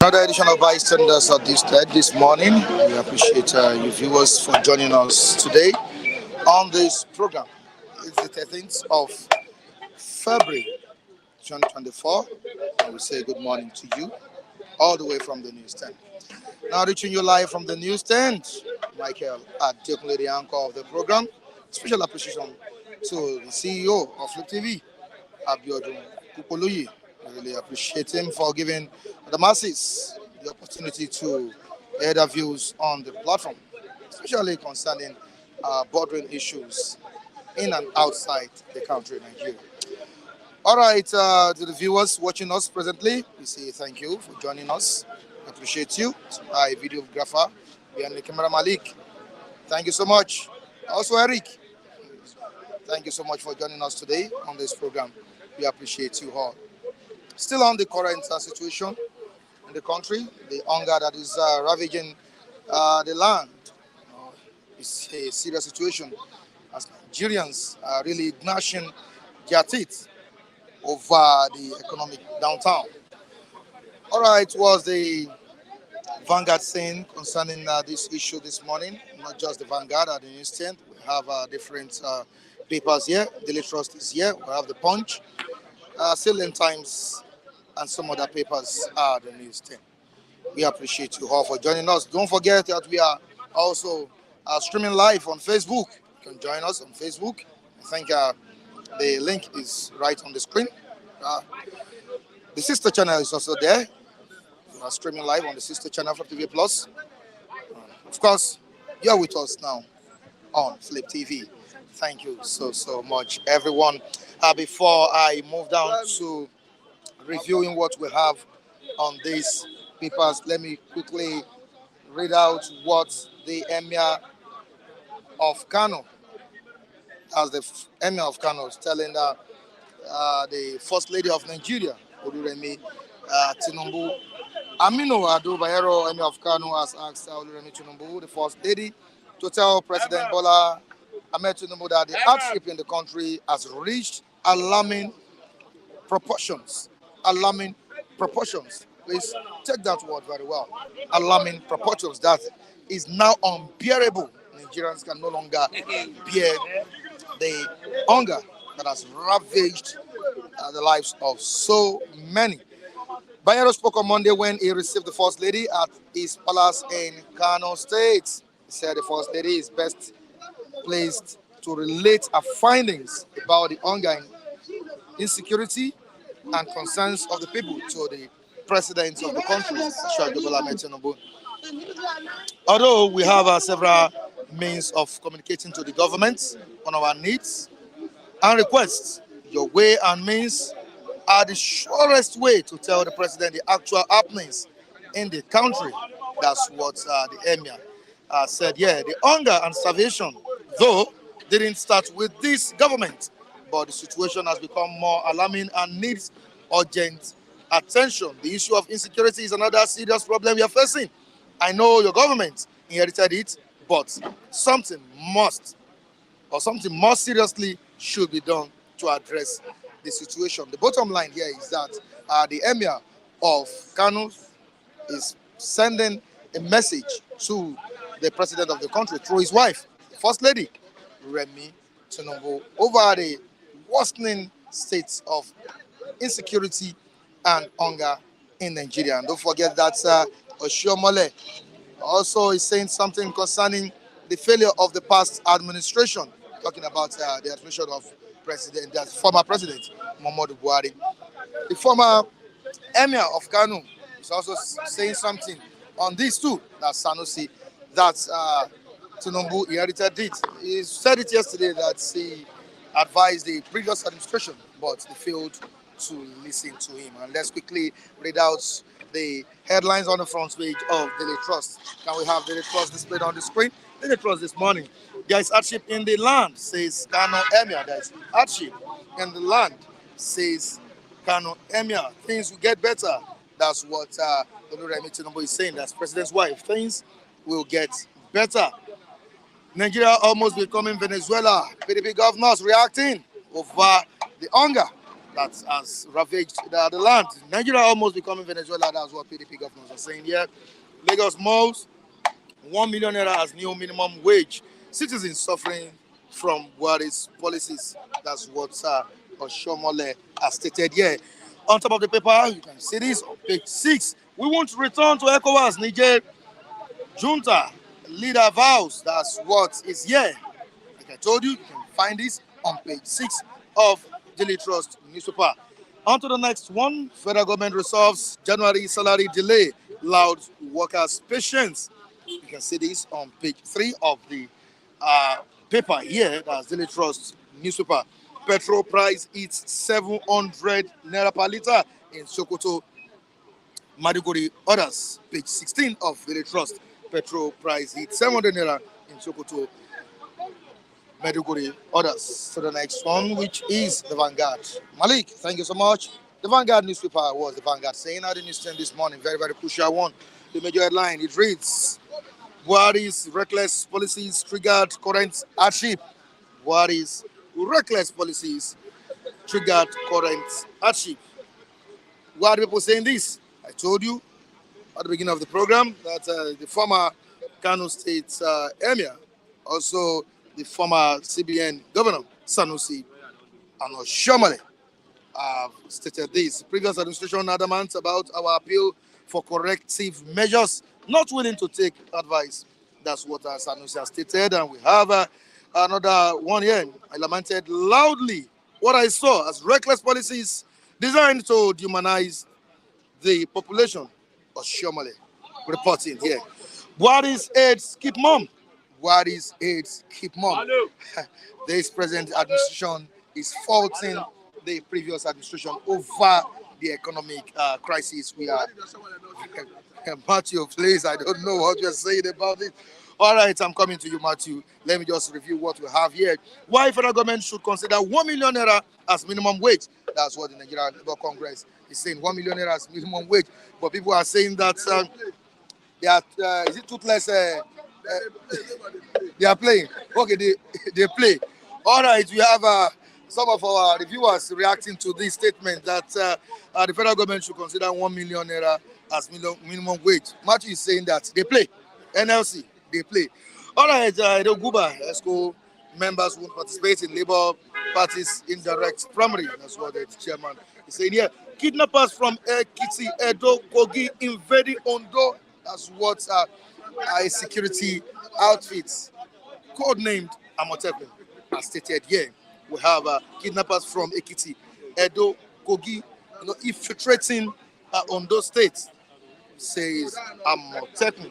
Another edition of Bystanders at this morning. We appreciate you viewers for joining us today on this program. It's the 13th of February 2024. And we say good morning to you all the way from the newsstand. Now reaching you live from the newsstand, Michael Adekunle, the anchor of the program. Special appreciation to the CEO of Flip TV, Abiodun Kupoluyi. I really appreciate him for giving the masses the opportunity to air their views on the platform, especially concerning bordering issues in and outside the country, Nigeria. All right, to the viewers watching us presently, we say thank you for joining us. I appreciate you. To my videographer, behind the camera, Malik. Thank you so much. Also, Eric. Thank you so much for joining us today on this program. We appreciate you all. Still on the current situation in the country, the hunger that is ravaging the land. It's a serious situation as Nigerians are really gnashing their teeth over the economic downtown. All right, was the Vanguard saying concerning this issue this morning? Not just the Vanguard at the instant. We have different papers here. Daily Trust is here. We have the Punch, Salient Times, and some other papers are the news team. We appreciate you all for joining us. Don't forget that we are also streaming live on Facebook. You can join us on Facebook. I think the link is right on the screen. The sister channel is also there. We are streaming live on the sister channel, Flip TV Plus. Of course, you're with us now on Flip TV. Thank you so much, everyone. Before I move down to reviewing what we have on these papers, let me quickly read out what the Emir of Kano, as the Emir of Kano is telling the First Lady of Nigeria, Oluremi Tinubu. Aminu Ado Bayero, Emir of Kano, has asked Oluremi Tinubu, the First Lady, to tell President Bola Ahmed Tinubu that the hardship in the country has reached alarming proportions. Alarming proportions. Please take that word very well. Alarming proportions. That is now unbearable. Nigerians can no longer bear the hunger that has ravaged the lives of so many. Bayero spoke on Monday when he received the First Lady at his palace in Kano State. He said the First Lady is best placed to relate her findings about the hunger and insecurity and concerns of the people to the president of the country, Bola Ahmed Tinubu. Although we have several means of communicating to the government on our needs and requests, your way and means are the surest way to tell the president the actual happenings in the country. That's what the Emir said. Yeah, the hunger and starvation, though, didn't start with this government, but the situation has become more alarming and needs urgent attention. The issue of insecurity is another serious problem we are facing. I know your government inherited it, but something more seriously should be done to address the situation. The bottom line here is that the Emir of Kano is sending a message to the president of the country through his wife, the First Lady, Remi Tinubu, over the worsening states of insecurity and hunger in Nigeria. And don't forget that Oshiomhole also is saying something concerning the failure of the past administration, talking about the administration of the former president, Muhammadu Buhari. The former Emir of Kano is also saying something on this too, that Sanusi, that Tinubu inherited it. He said it yesterday that he advised the previous administration, but they failed to listen to him. And let's quickly read out the headlines on the front page of Daily Trust. Can we have Daily Trust displayed on the screen? Daily Trust this morning. There is hardship in the land, says Kano Emir. There is hardship in the land, says Kano Emir. Things will get better. That's what Remi Tinubu is saying. That's President's wife. Things will get better. Nigeria almost becoming Venezuela. PDP governors reacting over the hunger that has ravaged the land. Nigeria almost becoming Venezuela. That's what PDP governors are saying here. Lagos malls, 1 million naira as new minimum wage. Citizens suffering from Buhari's policies. That's what Oshiomhole has stated here. On top of the paper, you can see this on page 6. We want to return to ECOWAS. Niger junta leader vows. That's what is here. Like I told you, you can find this on page 6 of Daily Trust newspaper. On to the next one. Federal government resolves January salary delay. Loud workers' patience. You can see this on page 3 of the paper here. That's Daily Trust newspaper. Petrol price hits 700 naira per litre in Sokoto. Maduguri orders, page 16 of Daily Trust. Petrol price hits 700 naira in Sokoto. Maduguri orders. To the next one, which is the Vanguard. Malik, thank you so much. The Vanguard newspaper was the Vanguard saying out in Eastern this morning, very, very crucial one. The major headline, it reads, Buhari's reckless policies triggered current hardship. Buhari's reckless policies triggered current hardship. Why are people saying this? I told you at the beginning of the program that the former Kano State Emir, also the former CBN Governor, Sanusi and Oshiomhole, have stated this. Previous administration adamant about our appeal for corrective measures, not willing to take advice. That's what Sanusi has stated. And we have another one here. I lamented loudly what I saw as reckless policies designed to dehumanize the population. Oshiomhole reporting here. Buhari's aides keep mum. Buhari's aides keep mum. This present administration is faulting the previous administration over the economic crisis we are. Matthew, please, I don't know what you're saying about it. All right, I'm coming to you, Matthew. Let me just review what we have here. Why federal government should consider 1 million naira as minimum wage. That's what the Nigerian Labour Congress is saying, 1 million naira as minimum wage. But people are saying that they are, is it toothless? They are playing. Okay, they play. All right, we have some of our reviewers reacting to this statement that the federal government should consider 1 million naira as minimum wage. Matthew is saying that they play. NLC, they play. All right, Guba, ESCO members won't participate in Labour Party's indirect primary. That's what the chairman is saying here. Kidnappers from Ekiti, Edo, Kogi invading Ondo. That's what a security outfit, codenamed Amotekun, has stated here. We have kidnappers from Ekiti, Edo, Kogi, infiltrating Ondo State, says Amotekun.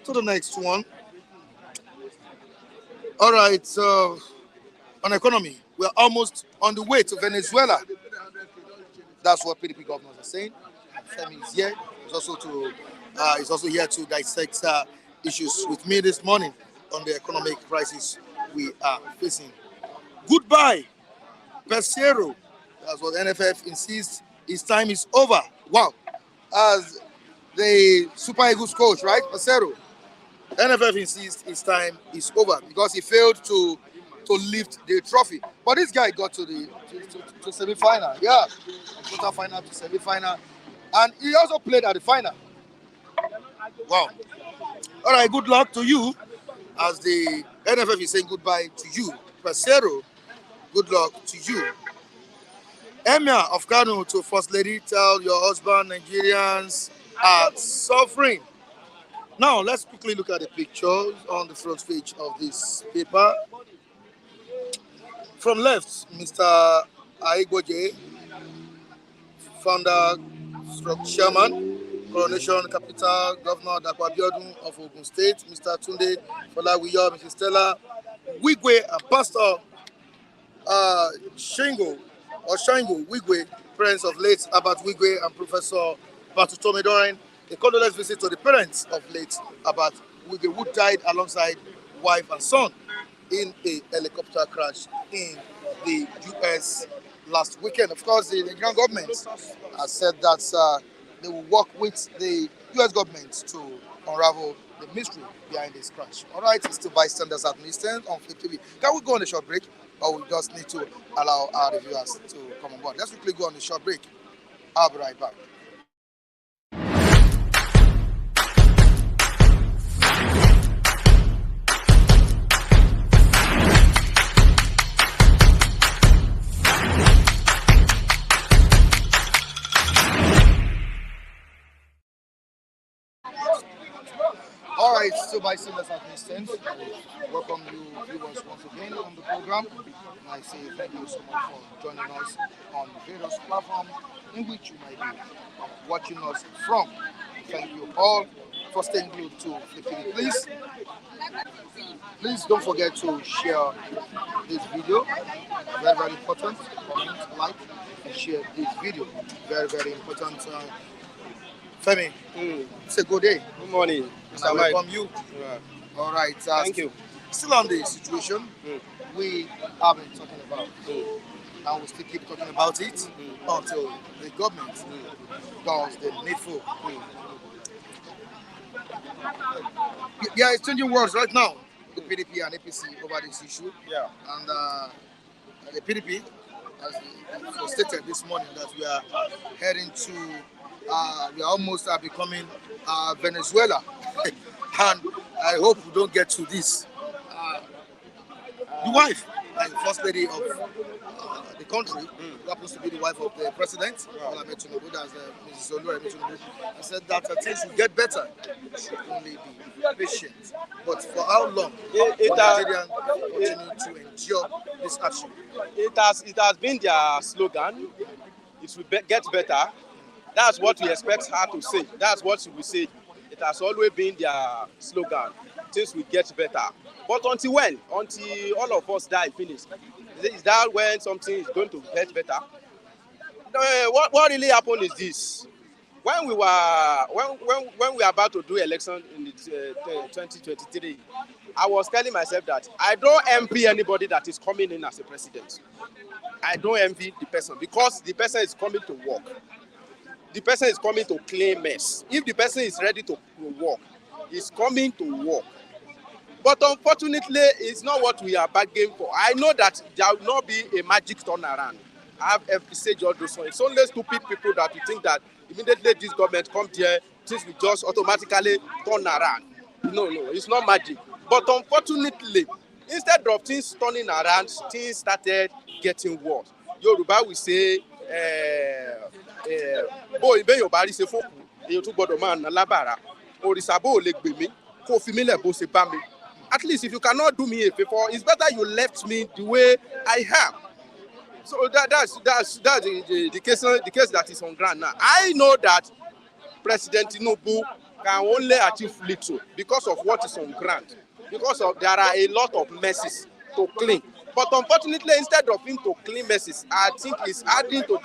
To the next one. All right, so on economy, we're almost on the way to Venezuela. That's what PDP governors are saying. Femi is here. He's also here to dissect issues with me this morning on the economic crisis we are facing. Goodbye, Pesero. That's what NFF insists. His time is over. Wow. As the Super Eagles coach, right, Pesero, NFF insists his time is over because he failed to lift the trophy. But this guy got to the semi-final. Yeah, quarter final to semi-final. And he also played at the final. Wow. All right, good luck to you as the NFF is saying goodbye to you. Pasero, good luck to you. Emir of Kano to First Lady, tell your husband Nigerians are suffering. Now, let's quickly look at the pictures on the front page of this paper. From left, Mr. Aigboje, founder, stroke chairman, Coronation Capital, Governor Dapo Abiodun of Ogun State, Mr. Tunde Folawiyo, Mrs. Stella Wigwe, and Pastor Shingo Wigwe, parents of late Abat Wigwe and Professor Batutome Doran. A condolence visit to the parents of late Abat Wigwe, who died alongside wife and son in a helicopter crash in the US last weekend. Of course, the Nigerian government has said that they will work with the US government to unravel the mystery behind this crash. All right, it's still bystanders at Mr. on Flip TV. Can we go on a short break, or we just need to allow our reviewers to come on board? Let's quickly go on a short break. I'll be right back. All right, so by Silas at Distance, welcome you viewers once again on the program. And I say thank you so much for joining us on various platforms in which you might be watching us from. Thank you all for staying glued to Flip. Please don't forget to share this video. Very, very important. Comment, like, and share this video. Very, very important. Femi, it's a good day. Good morning. I welcome you. Yeah. All right. Thank you. Still on the situation we have been talking about, and we still keep talking about it until the government does the needful. Yeah, it's changing words right now. The PDP and APC over this issue. Yeah. And the PDP, as it was stated this morning, that we are heading to. We are almost becoming Venezuela, and I hope we don't get to this. The wife and the first lady of the country, who happens to be the wife of the president, that's Mrs. Oluwatomi, said that things will get better. We should only be patient. But for how long will Nigerians continue to endure this action? It has been their slogan. It will get better. That's what we expect her to say. That's what she will say. It has always been their slogan. Things will get better. But until when? Until all of us die finish. Is that when something is going to get better? What really happened is this. When we were about to do election in 2023, I was telling myself that I don't envy anybody that is coming in as a president. I don't envy the person because the person is coming to work. The person is coming to claim mess. If the person is ready to work, he's coming to work. But unfortunately, it's not what we are bargaining for. I know that there will not be a magic turnaround. I have envisaged all those ones. It's only stupid people that will think that immediately this government comes here, things will just automatically turn around. No, it's not magic. But unfortunately, instead of things turning around, things started getting worse. Yoruba will say, bó ibẹ̀ yóò bá rí ṣe fókù èyí tún gbọ́dọ̀ máa ná lábàrá òrìṣà bó ò lè gbè mí kó fi mí lẹ̀ bó ṣe bá mi. At least if you cannot do me a favor, it's better you left me the way I am. So that's the case that is on ground now. I know that President Tinubu can only achieve little because of what is on ground, because there are a lot of messes to clean. But unfortunately, instead of him to clean messes, I think he's adding to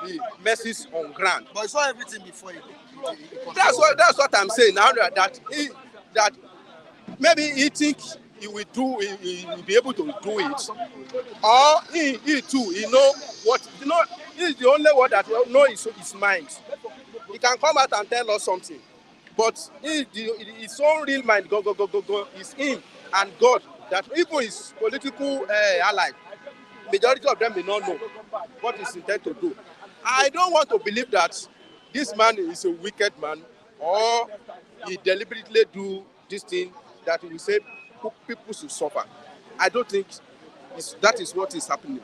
the messes on ground. But it's not everything before you. That's what I'm saying now. That maybe he thinks he will be able to do it, or he too, he know what, he's the only one that know his mind. He can come out and tell us something, but his own real mind go is him and God. That even his political ally, majority of them may not know what he's intended to do. I don't want to believe that this man is a wicked man or he deliberately do this thing that we say people should suffer. I don't think that is what is happening.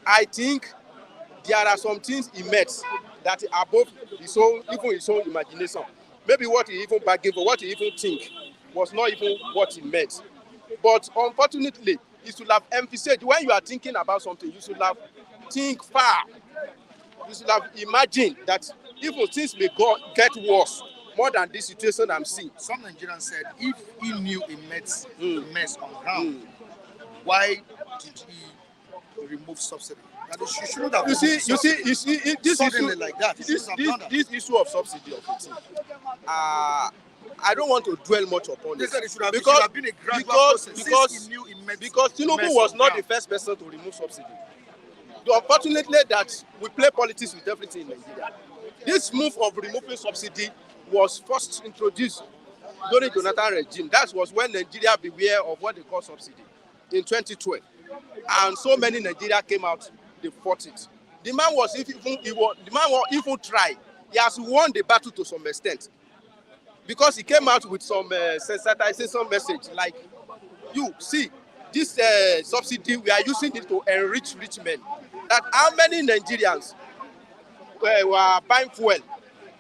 I think there are some things he met that are above even his own imagination. Maybe what he even bargained for, what he even think was not even what he meant. But unfortunately, you should have emphasized when you are thinking about something, you should have think far. You should have imagined that even things may get worse more than this situation I'm seeing. Some Nigerians said if he knew he mess on ground, why did he remove subsidy? You shouldn't have you see, this issue like that. This issue of subsidy of it. I don't want to dwell much upon this because Tinubu was not the first person to remove subsidy. Unfortunately, that we play politics with everything in Nigeria. This move of removing subsidy was first introduced during Jonathan regime. That was when Nigeria beware of what they call subsidy in 2012, and so many Nigeria came out. They fought it. The man was even tried. He has won the battle to some extent because he came out with some sensitization message like, you see, this subsidy, we are using it to enrich rich men. That how many Nigerians were buying fuel?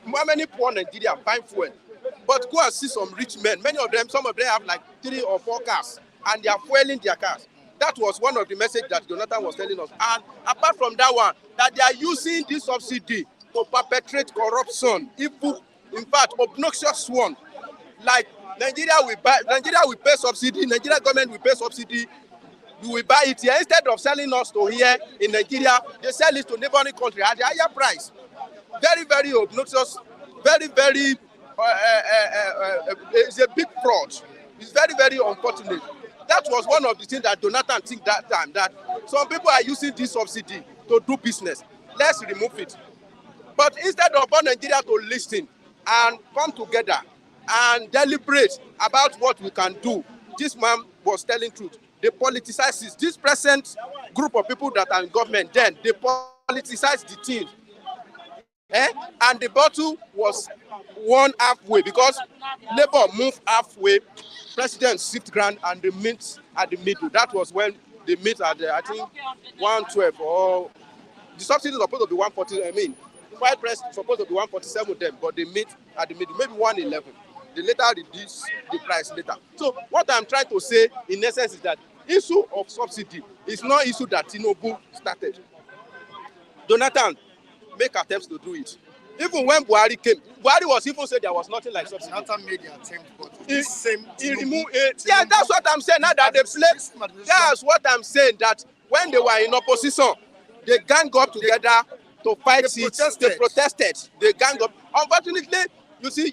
How many poor Nigerians buying fuel? But go and see some rich men. Some of them have like 3 or 4 cars, and they are fueling their cars. That was one of the messages that Jonathan was telling us. And apart from that one, that they are using this subsidy to perpetrate corruption, in fact, obnoxious one. Like Nigeria will pay subsidy, Nigeria government will pay subsidy, we will buy it here. Instead of selling us to here in Nigeria, they sell it to neighboring country at a higher price. Very, very obnoxious, very, very, it's a big fraud. It's very, very unfortunate. That was one of the things that Jonathan think that time, that some people are using this subsidy to do business. Let's remove it. But instead of Nigeria to listen and come together and deliberate about what we can do, this man was telling truth. They politicize it. This present group of people that are in government, then they politicize the thing. And the battle was won halfway because Labour moved halfway, President shift ground, and they meet at the middle. That was when they meet at I think 112, or the subsidy is supposed to be 140. White press supposed to be 147 with them, but they meet at the middle, maybe 111. They later reduce the price later. So what I'm trying to say in essence is that issue of subsidy is not issue that Tinubu started. Jonathan make attempts to do it. Even when Buhari came, Buhari was even said there was nothing like subsidy. Jonathan made the attempt, but he removed it. Yeah, that's what I'm saying. Now that they play, that's what I'm saying. That when they were in opposition, they gang up together to fight it. They protested. They gang up. Unfortunately, you see,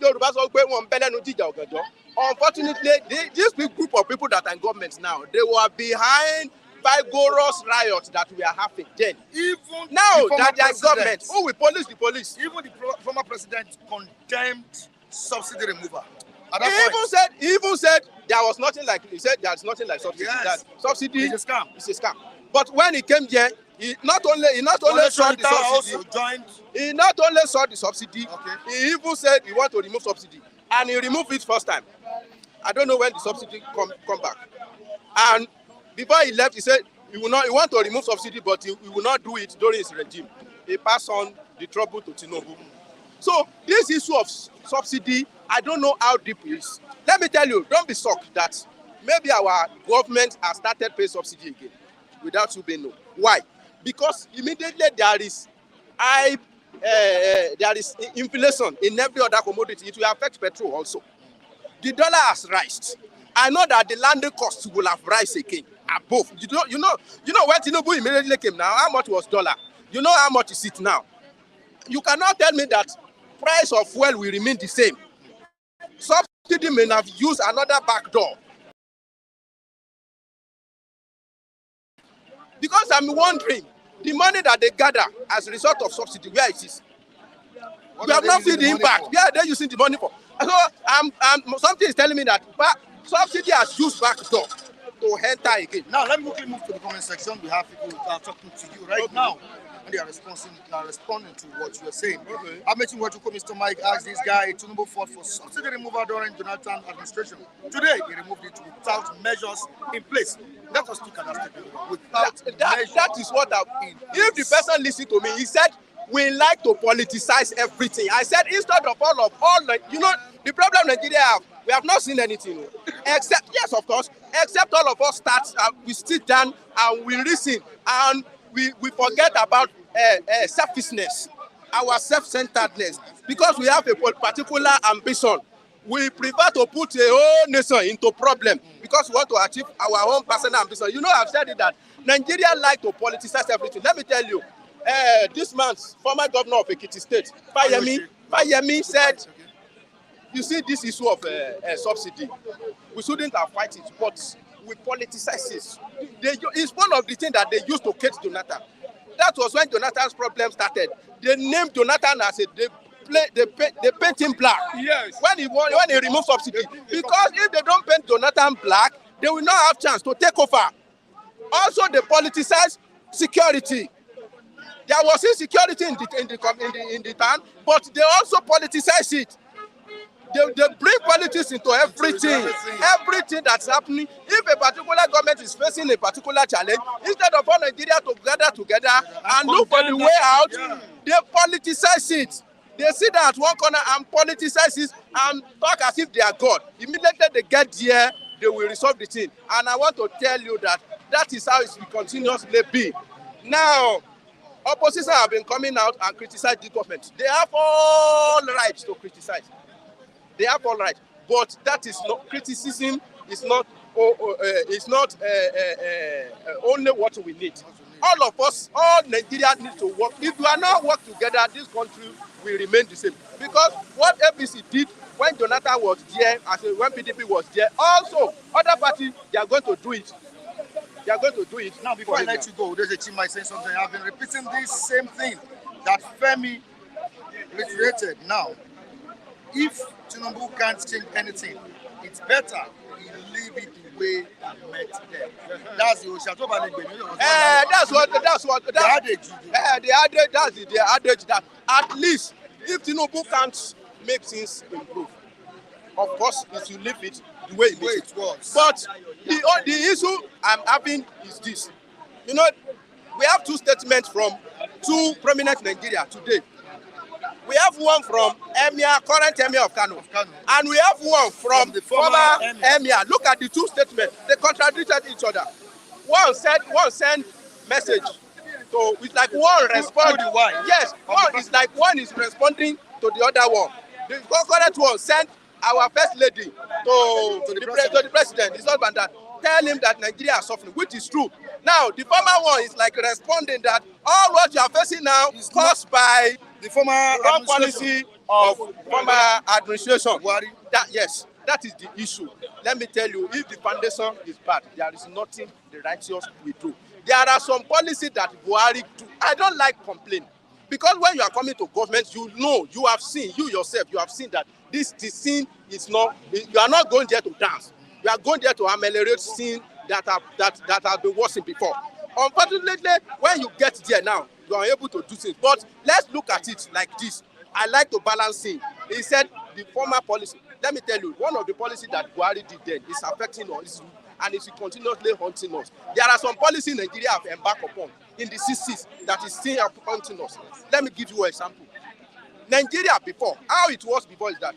unfortunately, this big group of people that are in government now, they were behind vigorous riots that we are having then. Even now that they are government, who will police the police? Even the former president condemned subsidy removal. He even said there was nothing like. He said there's nothing like subsidy. Yes. That subsidy is a scam. It's a scam. But when he came here, he not only saw the subsidy. He not only saw the subsidy. Okay. He even said he want to remove subsidy, and he removed it first time. I don't know when the subsidy come back. And before he left, he said he want to remove subsidy, but he will not do it during his regime. He passed on the trouble to Tinubu. So this issue of subsidy, I don't know how deep it is. Let me tell you, don't be shocked that maybe our government has started paying subsidy again without you being known. Why? Because immediately there is inflation in every other commodity. It will affect petrol also. The dollar has risen. I know that the landing costs will have risen again above. You know when Tinubu immediately came now, how much was dollar? You know how much is it now? You cannot tell me that price of fuel will remain the same. Subsidy may have used another back door. Because I'm wondering, the money that they gather as a result of subsidy, where it is? We have not seen the impact. Where are they using the money for? So something is telling me that subsidy has used back door to enter again. Now let me quickly move to the comment section. We have people talking to you right now. and they are responding to what you are saying. Okay. I mentioned what you call Mr. Mike asked this guy, Tinubu fought for subsidy removal during Jonathan administration. Today, he removed it without measures in place. Let us look at that statement. Without measures that is what if the person listened to me, he said, we like to politicize everything. I said, instead of all, the problem Nigeria have, we have not seen anything. Except, yes, of course, except all of us start, we sit down and we listen, and we forget about selfishness, our self-centeredness, because we have a particular ambition. We prefer to put a whole nation into problem because we want to achieve our own personal ambition. I've said it that Nigeria like to politicize everything. Let me tell you, this month's former governor of Ekiti State, Fayemi said, you see this issue of subsidy, we shouldn't have fight it, but we politicize it. It's one of the things that they used to catch Jonathan. That was when Jonathan's problem started. They named Jonathan as they paint him black. Yes. When he removed subsidy. Because if they don't paint Jonathan black, they will not have chance to take over. Also, they politicize security. There was insecurity in the town, but they also politicize it. They bring politics into everything that's happening. If a particular government is facing a particular challenge, instead of all Nigeria to gather together and look for the way out, they politicize it. They sit down at one corner and politicize it and talk as if they are God. Immediately they get there, they will resolve the thing. And I want to tell you that is how it will continuously be. Now, opposition have been coming out and criticize the government. They have all rights to criticize. They have all right, but that is not criticism. Is not only what we need. All of us, all Nigeria need to work. If we are not work together, this country will remain the same. Because what APC did when Jonathan was there, when PDP was there, also other parties, they are going to do it. They are going to do it. Now, before I let you go, there's a team might say something. I've been repeating this same thing that Femi reiterated. Now, if Tinubu can't change anything, it's better he leave it the way he met them. That's the Oshiomhole. The adage that at least if Tinubu can't make things improve, of course, he should leave it the way it was. But the issue I'm having is this. We have two statements from two prominent Nigeria today. We have one from current Emir of Kano, and we have one from the former Emir. Look at the two statements; they contradicted each other. One sent message, so it's like one respond. Yes, one is responding to the other one. The current one sent our first lady to the president, his husband, that tell him that Nigeria is suffering, which is true. Now the former one is like responding that all what you are facing now is caused by the former wrong policy of former administration. That is the issue. Let me tell you, if the foundation is bad, there is nothing the righteous will do. There are some policies that Buhari do. I don't like complaining. Because when you are coming to government, you have seen that this scene is not, you are not going there to dance. You are going there to ameliorate sin that have been worsened before. Unfortunately, when you get there now, you are able to do things. But let's look at it like this. I like to balance it. He said the former policy. Let me tell you, one of the policies that Buhari did then is affecting us, and it's continuously haunting us. There are some policies Nigeria have embarked upon in the 60s that is still haunting us. Let me give you an example. Nigeria before, how it was before is that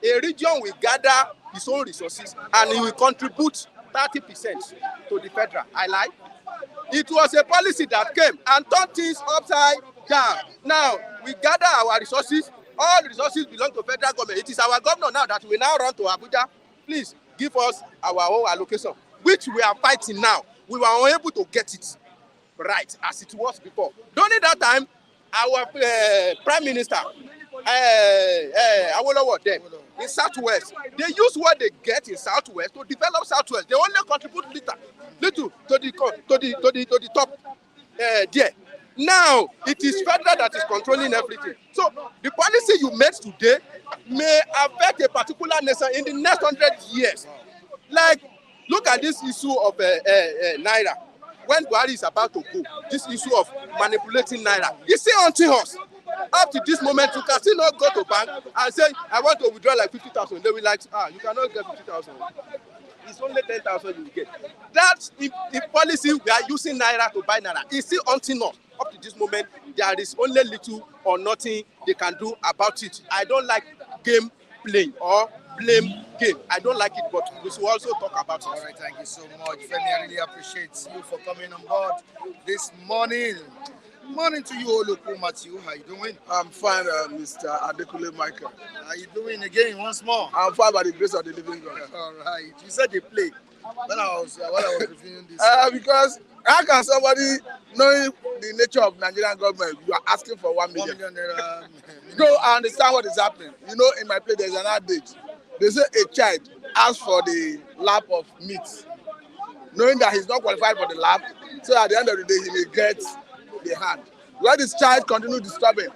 a region will gather its own resources and it will contribute 30% to the federal. I lie. It was a policy that came and turned things upside down. Now, we gather our resources. All the resources belong to federal government. It is our governor now that we now run to Abuja. Please give us our own allocation, which we are fighting now. We were unable to get it right as it was before. During that time, our Prime Minister, Awolowo then, in Southwest, they use what they get in Southwest to develop Southwest. They only contribute little to the top there. Now it is federal that is controlling everything. So the policy you made today may affect a particular nation in the next 100 years. Like, look at this issue of Naira. when Buhari is about to go, this issue of manipulating naira, it's still haunting us. Up to this moment, you can still not go to bank and say, I want to withdraw like 50,000. They will like, you cannot get 50,000. It's only 10,000 you will get. That's the policy we are using naira to buy naira. It's still haunting us. Up to this moment, there is only little or nothing they can do about it. I don't like game playing or blame game. I don't like it, but we should also talk about it. All right, thank you so much, Femi. I really appreciate you for coming on board this morning. Morning to you, Oluku Matthew. How you doing? I'm fine, Mr. Adekule Michael. How you doing again once more? I'm fine by the grace of the living God. All right. You said they play. When I was reviewing this. Because how can somebody, knowing the nature of Nigerian government, you are asking for 1 million? 1 million naira. Go and understand what is happening. You know, in my place, there's an adage. They say a child asks for the lap of meat, knowing that he's not qualified for the lap, so at the end of the day, he may get the hand. Let this child continue disturbing.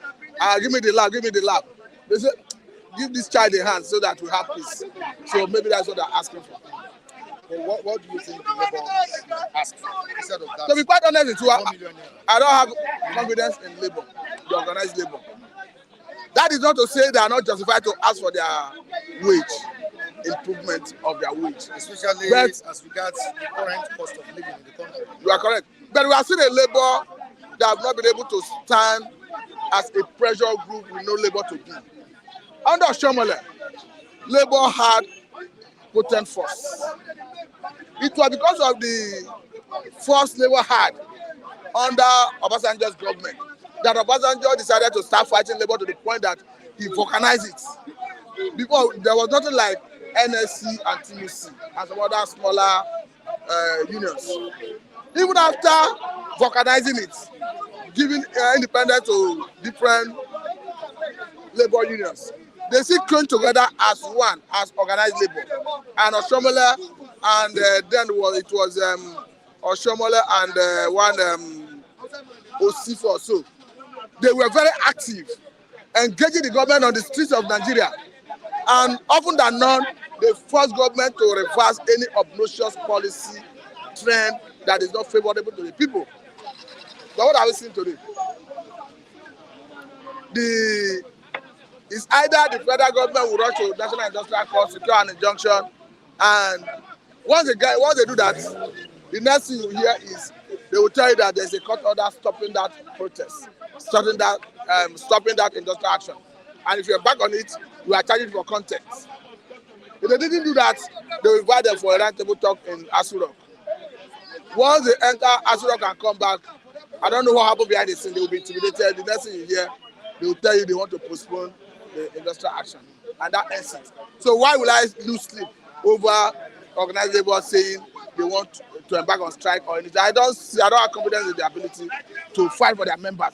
Give me the lap, give me the lap. They say, give this child a hand so that we have peace. So maybe that's what they're asking for. But what do you think the Labour ask for instead of that? To be quite honest with you, 1 million naira. I don't have confidence in Labour, the organized Labour. That is not to say they are not justified to ask for their wage, improvement of their wage. Especially but, as regards the current cost of living in the country. You are correct. But we have seen a Labour that have not been able to stand as a pressure group we know Labour to be. Under Oshiomhole, Labour had potent force. It was because of the force Labour had under Obasanjo's government that Obasanjo decided to start fighting Labour to the point that he vulcanized it. Before, there was nothing like NSC and Sanusi and some other smaller unions. Even after vulcanizing it, giving independence to different labor unions, they still came together as one, as organized labor. And Oshiomhole, and then it was Oshiomhole and one Osifo or so. They were very active, engaging the government on the streets of Nigeria. And often than not, they forced government to reverse any obnoxious policy trend that is not favorable to the people. But what are we seeing today? It's either the federal government will rush to National Industrial Court, secure an injunction, and once they do that, the next thing you hear is they will tell you that there's a court order stopping that protest, stopping that industrial action. And if you're back on it, you are charged for contempt. If they didn't do that, they will invite them for a roundtable talk in Aso Rock. Once they enter Aso Rock and come back, I don't know what happened behind the scene. They will be intimidated. The next thing you hear, they will tell you they want to postpone the industrial action. And that ends it. So why will I lose sleep over organized labor saying they want to embark on strike or anything? I don't have confidence in their ability to fight for their members.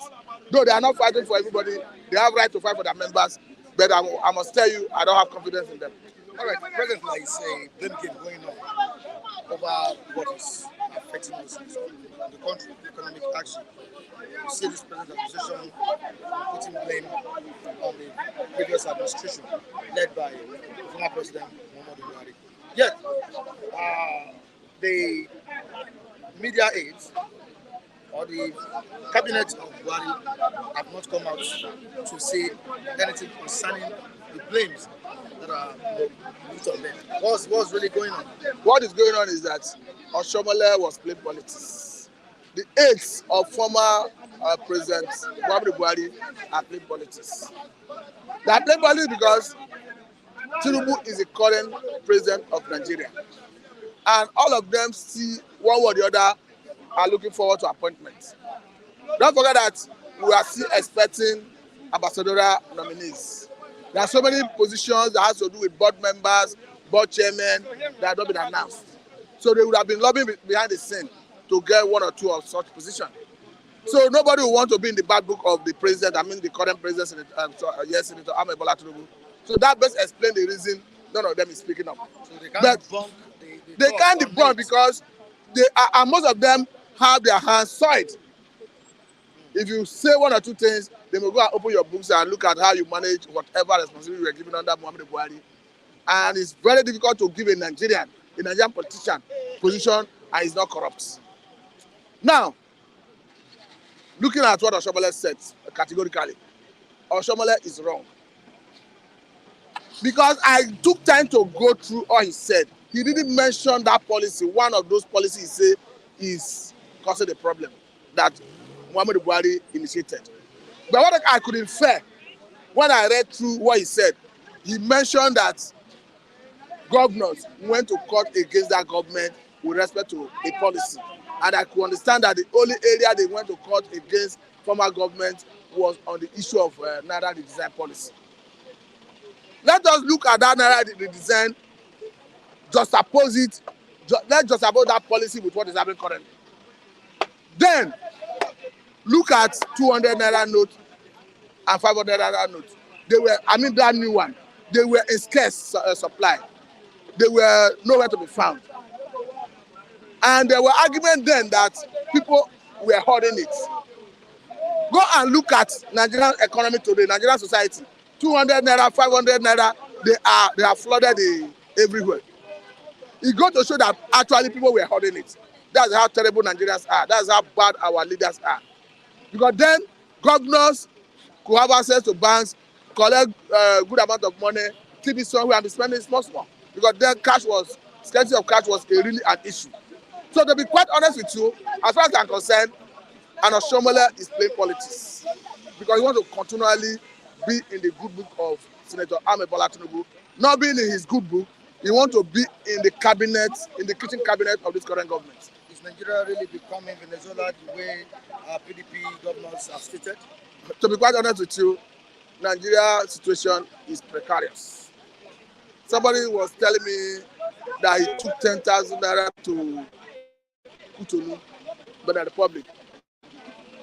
Though they are not fighting for everybody, they have right to fight for their members. But I must tell you, I don't have confidence in them. All right, presently is a blame game going on over what is affecting us in the country, economic action. You see this present administration putting blame on the previous administration led by former President Muhammadu Buhari. Yet, the media aides or the cabinet of Buhari have not come out to say anything concerning the blames that are put on them. What's really going on? What is going on is that Oshiomhole was playing politics. The aides of former President Muhammadu Buhari are playing politics. They are playing politics because Tinubu is the current president of Nigeria. And all of them see one way or the other are looking forward to appointments. Don't forget that we are still expecting ambassadorial nominees. There are so many positions that has to do with board members, board chairmen that have not been announced. So they would have been lobbying behind the scene to get one or two of such positions. So nobody will want to be in the bad book of the president, the current president, Senator Ahmed Bola Tinubu. So that best explains the reason none of them is speaking up. So they can't debunk they can't debunk because and most of them have their hands soiled. If you say one or two things, they will go and open your books and look at how you manage whatever responsibility you were given under Muhammadu Buhari. And it's very difficult to give a Nigerian politician position and he's not corrupt. Now, looking at what Oshiomhole said categorically, Oshiomhole is wrong. Because I took time to go through all he said. He didn't mention that policy. One of those policies he said is causing the problem that Muhammadu Buhari initiated. But what I could infer when I read through what he said, he mentioned that governors went to court against that government with respect to a policy. And I could understand that the only area they went to court against former government was on the issue of Naira redesign policy. Let us look at that Naira redesign, let's just suppose that policy with what is happening currently. Then, look at 200 Naira note and 500 Naira note. That new one, they were in scarce supply. They were nowhere to be found. And there were arguments then that people were hoarding it. Go and look at Nigerian economy today, Nigerian society. 200 Naira, 500 Naira, they are flooded everywhere. It goes to show that actually people were hoarding it. That's how terrible Nigerians are. That's how bad our leaders are. Because then governors could have access to banks, collect good amount of money, keep it somewhere and be spending small. Because then scarcity of cash was really an issue. So to be quite honest with you, as far as I'm concerned, Oshiomhole is playing politics. Because he wants to continually be in the good book of Senator Ahmed Bola Tinubu. Not being in his good book, he wants to be in the cabinet, in the kitchen cabinet of this current government. Is Nigeria really becoming Venezuela the way PDP governors have stated? To be quite honest with you, Nigeria's situation is precarious. Somebody was telling me that he took 10,000 Naira to Cotonou, Benin Republic.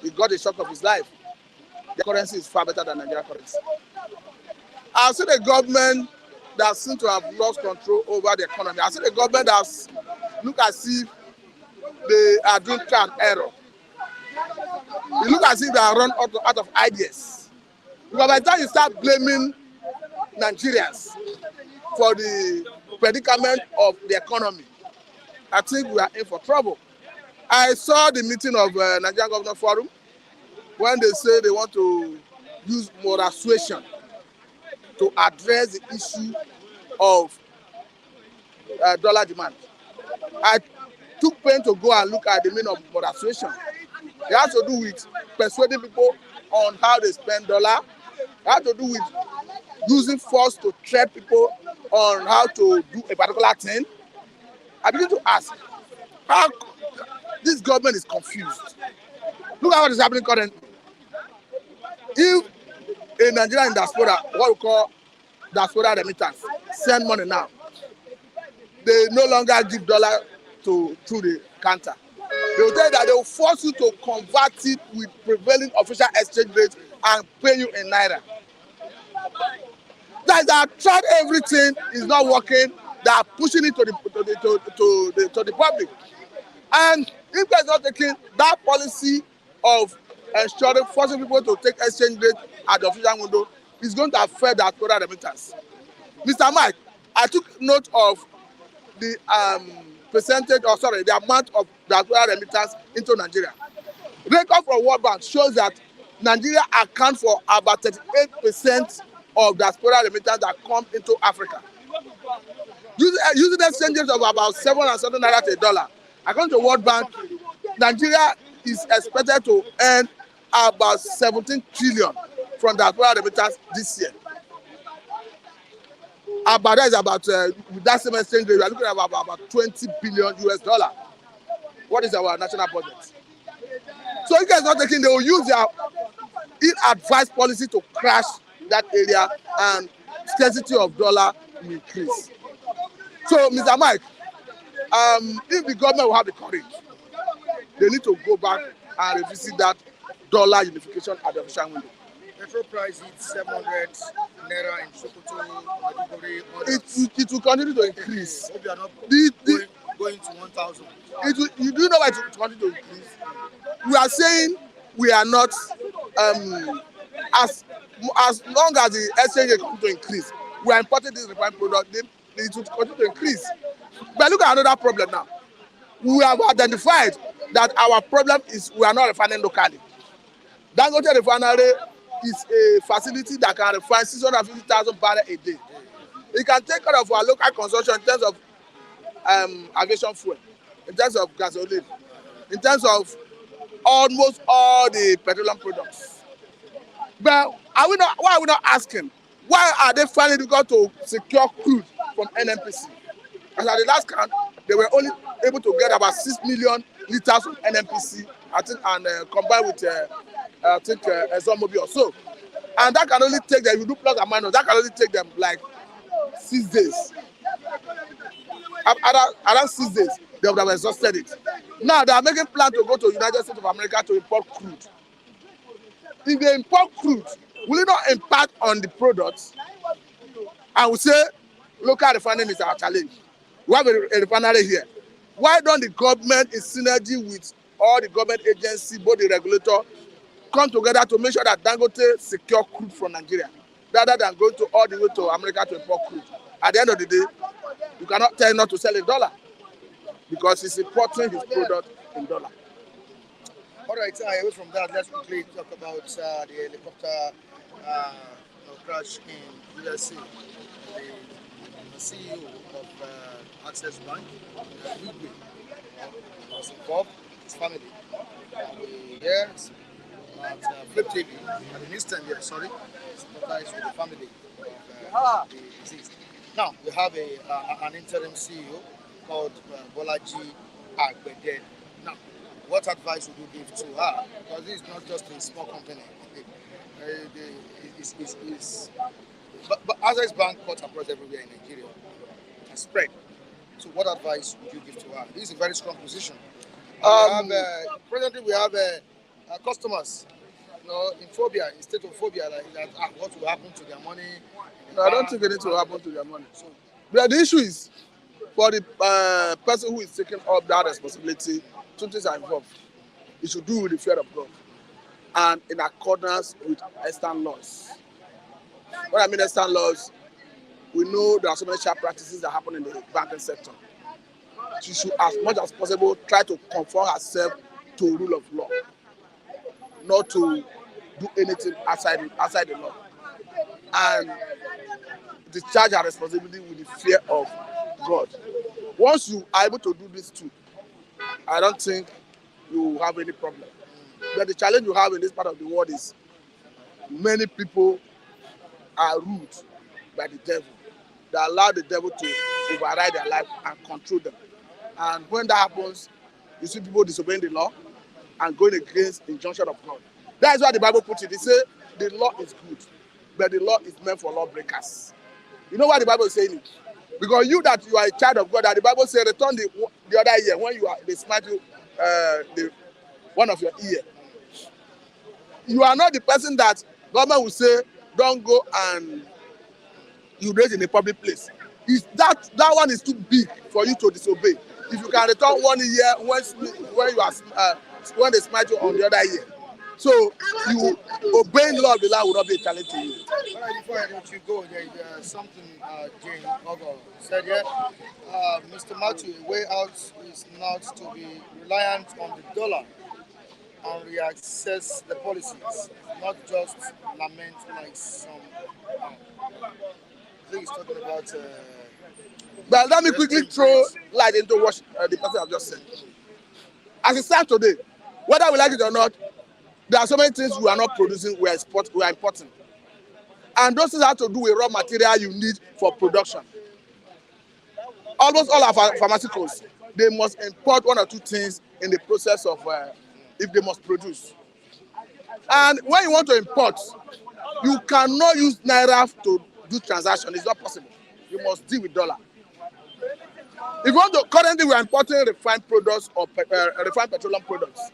He got a shock of his life. The currency is far better than Nigerian currency. I've seen a government that seems to have lost control over the economy. I've seen a government that look as if they are doing trial and error. It looks as if they are run out of ideas. Because by the time you start blaming Nigerians for the predicament of the economy, I think we are in for trouble. I saw the meeting of Nigerian Governor Forum when they say they want to use moral suasion to address the issue of dollar demand. I took pain to go and look at the meaning of moral suasion. It has to do with persuading people on how they spend dollar. It has to do with using force to trap people on how to do a particular thing. I begin to ask, how this government is confused. Look at what is happening currently. If a Nigerian diaspora, what we call diaspora remittance, send money now, they no longer give dollar through the counter. They will tell you that they will force you to convert it with prevailing official exchange rate and pay you in Naira. That is, I've tried everything, is not working. They are pushing it to the public. And if there's not taking that policy of ensuring, forcing people to take exchange rate at the official window, is going to affect the diaspora remittance. Mr. Mike, I took note of the the amount of diaspora remittance into Nigeria. Record from World Bank shows that Nigeria accounts for about 38% of diaspora remittance that come into Africa. Using exchange rate of about 7 and 7 Naira to $1. According to World Bank, Nigeria is expected to earn about 17 trillion from diaspora remittance this year. That is about, with that same exchange rate, we are looking at about 20 billion US dollar. What is our national budget? So if guys not taking, they will use their ill-advised policy to crash that area, and scarcity of dollar will increase. So, Mr. Mike, if the government will have the courage, they need to go back and revisit that dollar unification at the official window. Petrol price is 700 Naira in Sokoto, Maiduguri. It will continue to increase. Hope you are not going to 1,000. You do know why it will continue to increase? We are saying we are not, as long as the exchange rate continues to increase, we are importing this refined product, it will continue to increase. But look at another problem now. We have identified that our problem is we are not refining locally. Dangote refinery is a facility that can refine 650,000 barrels a day. It can take care of our local consumption in terms of aviation fuel, in terms of gasoline, in terms of almost all the petroleum products. But why are we not asking? Why are they finding it difficult to secure crude from NNPC? As at the last count, they were only able to get about 6 million liters from NNPC, I think, and combined with ExxonMobil or so. And that can only take them, if you do plus and minus, that can only take them like 6 days. Around 6 days, they would have exhausted it. Now they are making plans to go to United States of America to import crude. If they import crude, will it not impact on the products? I would say local refining is our challenge. We have a refinery here. Why don't the government, in synergy with all the government agencies, both the regulator, come together to make sure that Dangote secure crude from Nigeria, rather than going to all the way to America to import crude? At the end of the day, you cannot tell him not to sell $1 because he's importing his product in dollar. All right, away from that, let's quickly talk about the helicopter crash in USA. The CEO of Access Bank, Wigwe, was involved, his family. Yes, at Flip TV, at the news stand here, sorry, sympathize with the family of the deceased. Now, we have an interim CEO called Bolaji Agbede. Now, what advice would you give to her? Because this is not just a small company. But Access Bank cuts across everywhere in Nigeria and spread. So, what advice would you give to her? This is a very strong position. Presently, we have customers, in phobia, in state of phobia, like that. What will happen to their money? No, I don't think anything will happen to their money. So, but the issue is for the person who is taking up that responsibility. Two things are involved. It should do with the fear of God and in accordance with Eastern laws. When I mean Eastern laws, we know there are so many sharp practices that happen in the banking sector. She should, as much as possible, try to conform herself to rule of law, not to do anything outside the law, and discharge her responsibility with the fear of God. Once you are able to do these two, I don't think you have any problem. But the challenge you have in this part of the world is many people are ruled by the devil. They allow the devil to override their life and control them. And when that happens, you see people disobeying the law and going against the injunction of God. That is why the Bible puts it. They say the law is good, but the law is meant for lawbreakers. You know why the Bible is saying it? Because you that you are a child of God, that the Bible says return the other ear when they smite you one of your ear. You are not the person that government will say don't go and urinate in a public place. That one is too big for you to disobey. If you can return 1 year when they smite you on the other ear. So you obeying law of the land will not be a challenge to you. All right, before I let you go, there's something Jane Ogle said here. Mr. Matthew, a way out is not to be reliant on the dollar and reassess the policies, not just lament like some. I think he's talking about. But let me quickly throw light into what the person have just said. As it stands today, whether we like it or not, there are so many things we are not producing, we are importing. And those things have to do with raw material you need for production. Almost all of our pharmaceuticals, they must import 1 or 2 things in the process of if they must produce. And when you want to import, you cannot use Naira to do transaction. It's not possible. You must deal with dollar. If you want to, currently we are importing refined products or refined petroleum products.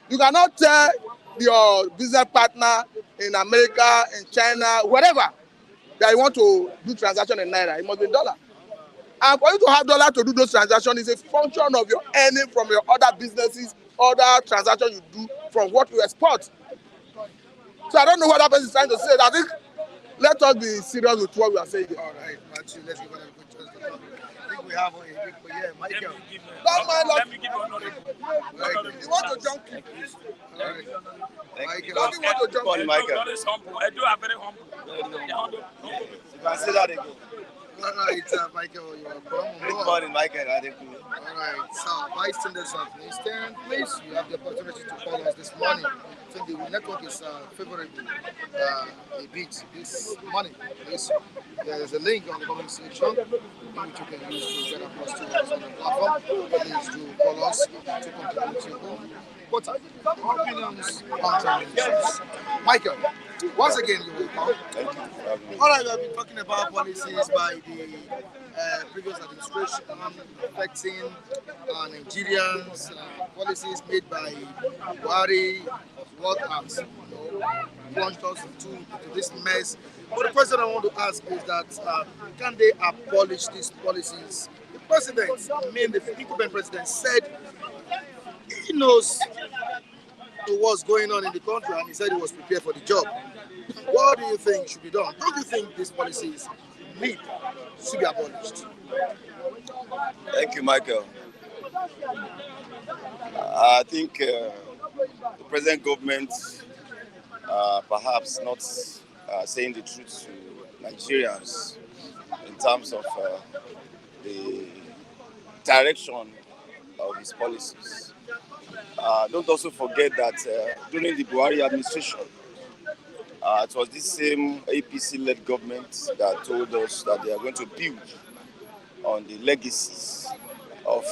You cannot tell your business partner in America, in China, wherever, that you want to do transaction in Naira. It must be dollar. And for you to have dollar to do those transactions is a function of your earning from your other businesses, other transactions you do from what you export. So I don't know what that person is trying to say. I think let us be serious with what we are saying. All right, Matthew, let's give it a good chance. I think we have here, Michael. Don't mind Let us. me give honorable. You want to jump? Michael. Don't you want to jump? Morning, Michael. God is humble. Edo are very humble. They're humble. You can say that again. All right, Michael, you are welcome. Good morning, Michael. All right, so bystanders of Eastern, please, you have the opportunity to call us this morning. I think the network is favorable a bit this morning. Please, there is a link on the comment section which you can use to get across to us on the platform. Please do call us to contribute your own quota, opinions on trending issues. Michael, once again, you're welcome. Thank you for having me. All right, we have been talking about policies by the previous administration affecting Nigerians, policies made by Buhari, what has plunged us into this mess. But the question I want to ask is that can they abolish these policies? The president, the incumbent president, said he knows what's going on in the country and he said he was prepared for the job. What do you think should be done? Don't you think these policies should be abolished? Thank you, Michael. I think the present government perhaps not saying the truth to Nigerians in terms of the direction of his policies. Don't also forget that during the Buhari administration, it was this same APC-led government that told us that they are going to build on the legacies of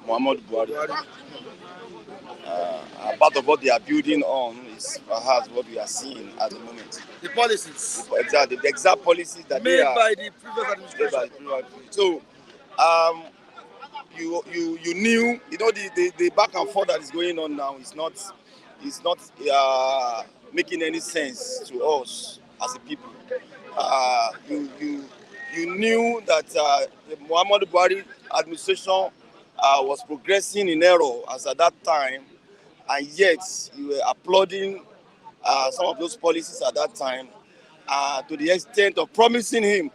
Muhammad Buhari. Part of what they are building on is perhaps what we are seeing at the moment. The policies The exact policies that made they are by the previous administration. So, you knew, the back and forth that is going on now is not making any sense to us as a people. You knew that the Muhammad Buhari administration was progressing in error as at that time, and yet you were applauding some of those policies at that time to the extent of promising him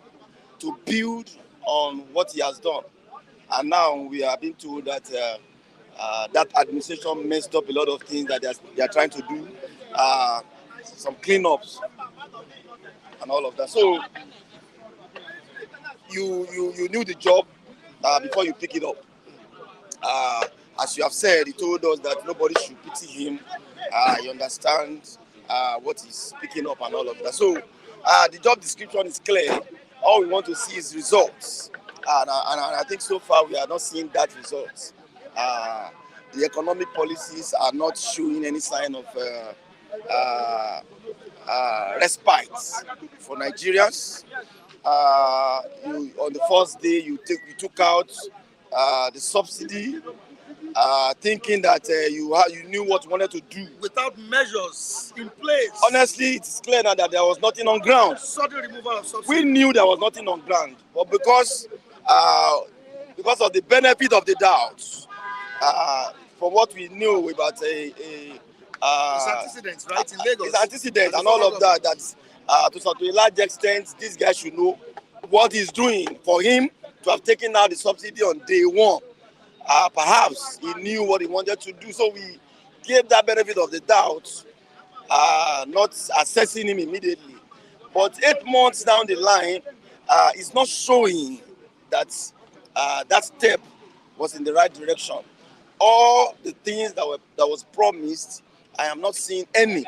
to build on what he has done. And now we are being told that that administration messed up a lot of things that they are trying to do, some cleanups and all of that. So you knew the job before you pick it up. As you have said, he told us that nobody should pity him. You understand what he's picking up and all of that. So the job description is clear. All we want to see is results. And I think so far we are not seeing that results. The economic policies are not showing any sign of respite for Nigerians. On the first day, you took out the subsidy, thinking that you knew what you wanted to do. Without measures in place. Honestly, it's clear now that there was nothing on ground. Sudden removal of subsidy. We knew there was nothing on ground, but because of the benefit of the doubt, from what we knew about it's antecedents, right, in Lagos. It's antecedents and all of that. To a large extent, this guy should know what he's doing. For him to have taken out the subsidy on day one, perhaps he knew what he wanted to do. So we gave that benefit of the doubt, not assessing him immediately. But 8 months down the line, it's not showing that that step was in the right direction. All the things that was promised, I am not seeing any,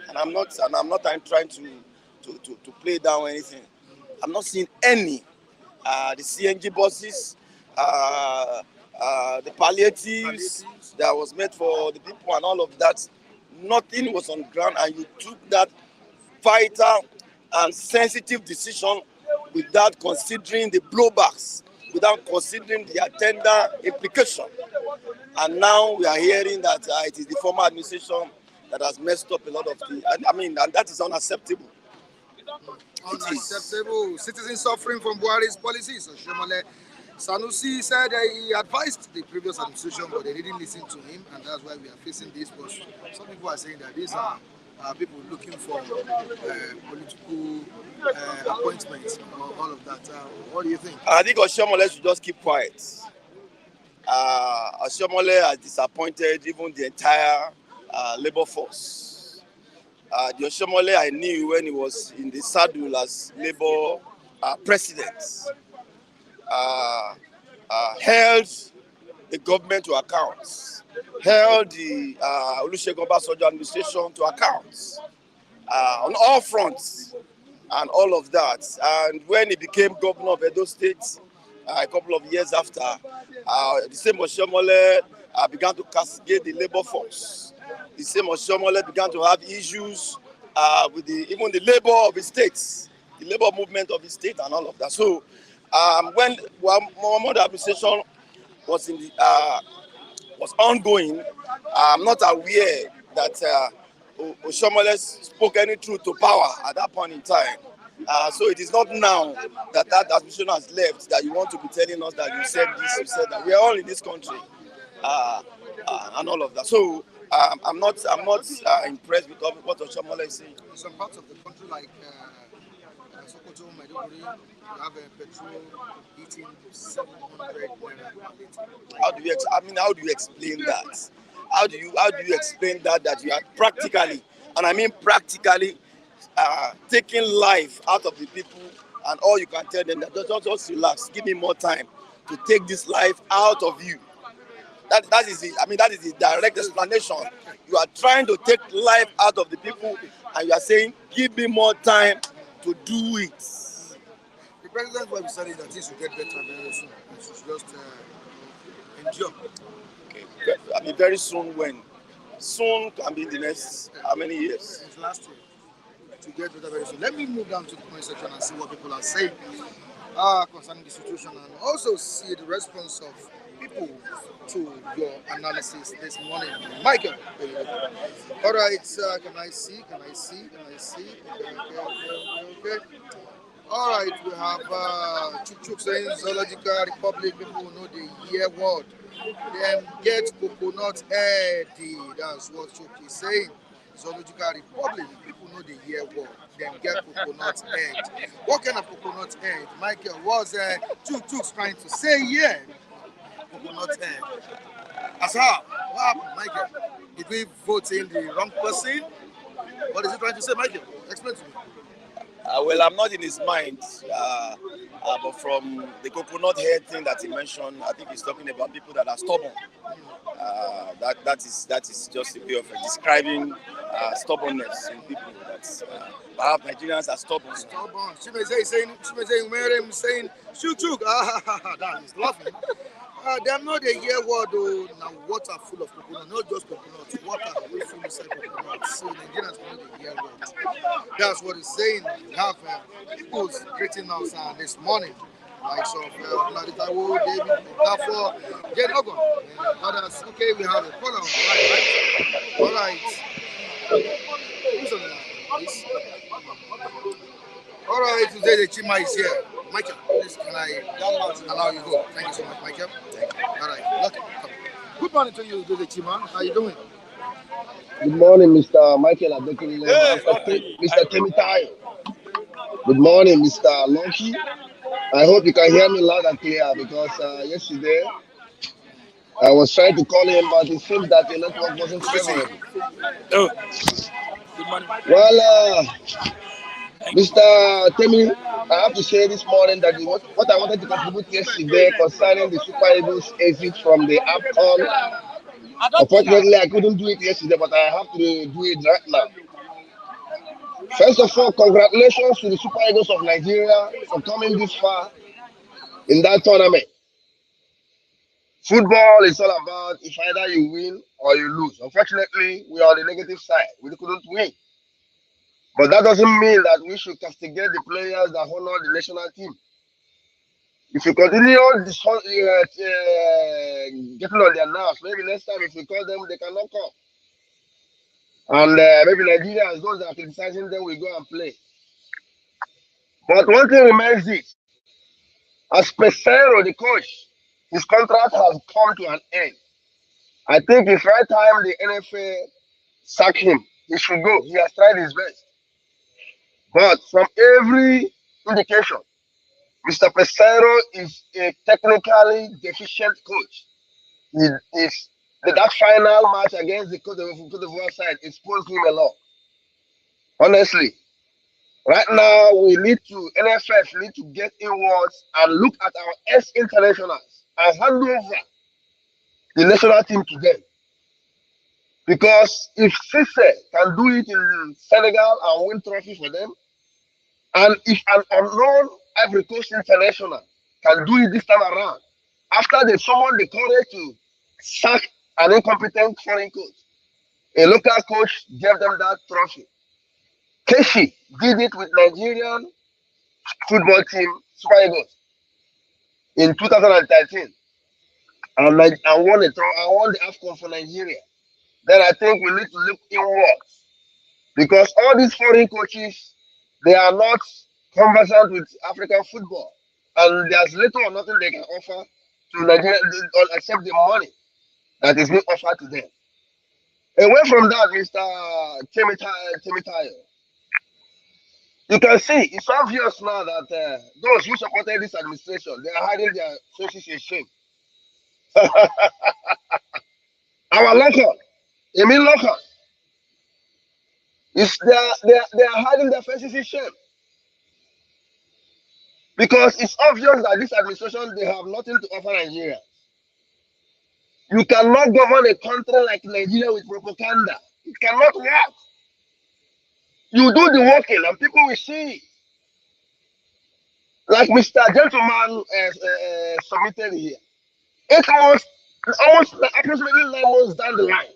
and I'm not trying to play down anything. I'm not seeing any. The CNG buses, the palliatives that was made for the people and all of that, nothing was on ground, and you took that vital and sensitive decision without considering the blowbacks, without considering the attendant implication. And now we are hearing that it is the former administration that has messed up a lot of things. And that is unacceptable. Unacceptable. Citizens suffering from Buhari's policies. Oshiomhole Sanusi said he advised the previous administration, but they didn't listen to him, and that's why we are facing this. But some people are saying that these are people looking for political appointments or all of that. What do you think? I think Oshiomhole should just keep quiet. Oshiomhole has disappointed even the entire labor force. The Oshiomhole I knew when he was in the saddle as labor president uh, held the government to account, held the Olusegun Obasanjo administration to account on all fronts and all of that. And when he became governor of Edo State a couple of years after, the same Oshiomhole began to castigate the labor force. The same Oshiomhole began to have issues with even the labor of the states, the labor movement of the state and all of that. So when Muhammad administration was in the was ongoing, I'm not aware that Oshiomhole spoke any truth to power at that point in time. So it is not now that that administration has left that you want to be telling us that you said this, you said that. We are all in this country and all of that. So I'm not impressed with what Oshiomhole is saying. In some parts of the country, like Sokoto, Maiduguri, you have petrol eating 700 naira per litre. How do you explain that? How do you explain that you are practically, and I mean practically, taking life out of the people, and all you can tell them that just relax, give me more time to take this life out of you. That is the direct explanation. You are trying to take life out of the people, and you are saying, give me more time to do it. The president will be saying that things will get better very soon. We should just endure. Okay. Very soon when? Soon can be in the next how many years? Since last year. To get better very soon. Let me move down to the comment section and see what people are saying concerning the situation, and also see the response of people to your analysis this morning. Michael, all right, can I see? Okay. All right, we have Chuk saying Zoological Republic, people who know the year word. Them get coconut head. That's what Chuk is saying. Zoological Republic, people know the year word. Them get coconut head. What kind of coconut head? Michael was Chuk trying to say here. Coconut head. Asa, what happened, Michael? Did we vote in the wrong person? What is he trying to say, Michael? Explain to me. Well, I'm not in his mind, but from the coconut head thing that he mentioned, I think he's talking about people that are stubborn. That is just a way of describing stubbornness in people. That's perhaps Nigerians are stubborn. Stubborn. Shimeze saying, shoot, that is laughing. They know the year word though. Now water full of coconut, not just coconut, water will full inside coconut. So Nigerians know the year word. That's what he's saying. We have people greeting us this morning. Like so, Laritawo, David, Okafo, Jen Ogon, others. Okay, we have a caller on the line, right? All right. Who's on the line, please? All right, today the Chima is here. Michael, please can I allow you to go? Thank you so much, Michael. All right, okay, come. Good morning to you, today Chima. How you doing? Good morning, Mr. Michael Adekunle, Hey, Mr. Temitai. Good morning, Mr. Loki. I hope you can hear me loud and clear because yesterday I was trying to call him, but it seems that the network wasn't favorable. oh, good morning. Well, Thank you. Mr. Temi, I have to say this morning that what I wanted to contribute yesterday concerning the Super Eagles exit from the AFCON, unfortunately, I couldn't do it yesterday, but I have to do it right now. First of all, congratulations to the Super Eagles of Nigeria for coming this far in that tournament. Football is all about if either you win or you lose. Unfortunately, we are on the negative side. We couldn't win. But that doesn't mean that we should castigate the players that honor the national team. If you continue getting on their nerves, maybe next time if we call them, they cannot come. And maybe Nigerians, those that are criticizing them, will go and play. But one thing remains this. As Pesero, the coach, his contract has come to an end. I think it's right time the NFA sack him he should go. He has tried his best. But from every indication, Mr. Pesero is a technically deficient coach. He is that final match against the Cote d'Ivoire side exposed him a lot. Honestly, right now we need to NFF need to get inwards and look at our ex-internationals and hand over the national team to them. Because if Cisse can do it in Senegal and win trophy for them, and if an unknown Ivory Coast international can do it this time around, after they summoned the courage to sack an incompetent foreign coach, a local coach gave them that trophy. Keshi did it with Nigerian football team Super Eagles in 2013 and won the AFCON for Nigeria. Then I think we need to look inwards because all these foreign coaches, they are not conversant with African football, and there's little or nothing they can offer to Nigeria except the money that is being offered to them. Away from that, Mr. Temitayo, you can see it's obvious now that those who supported this administration, they are hiding their faces in shame. Our local, Emir local, they are hiding their faces in shame because it's obvious that this administration they have nothing to offer Nigeria. You cannot govern a country like Nigeria with propaganda. It cannot work. You do the working and people will see. Like Mr. Gentleman submitted here. 8 months, almost approximately 9 months down the line,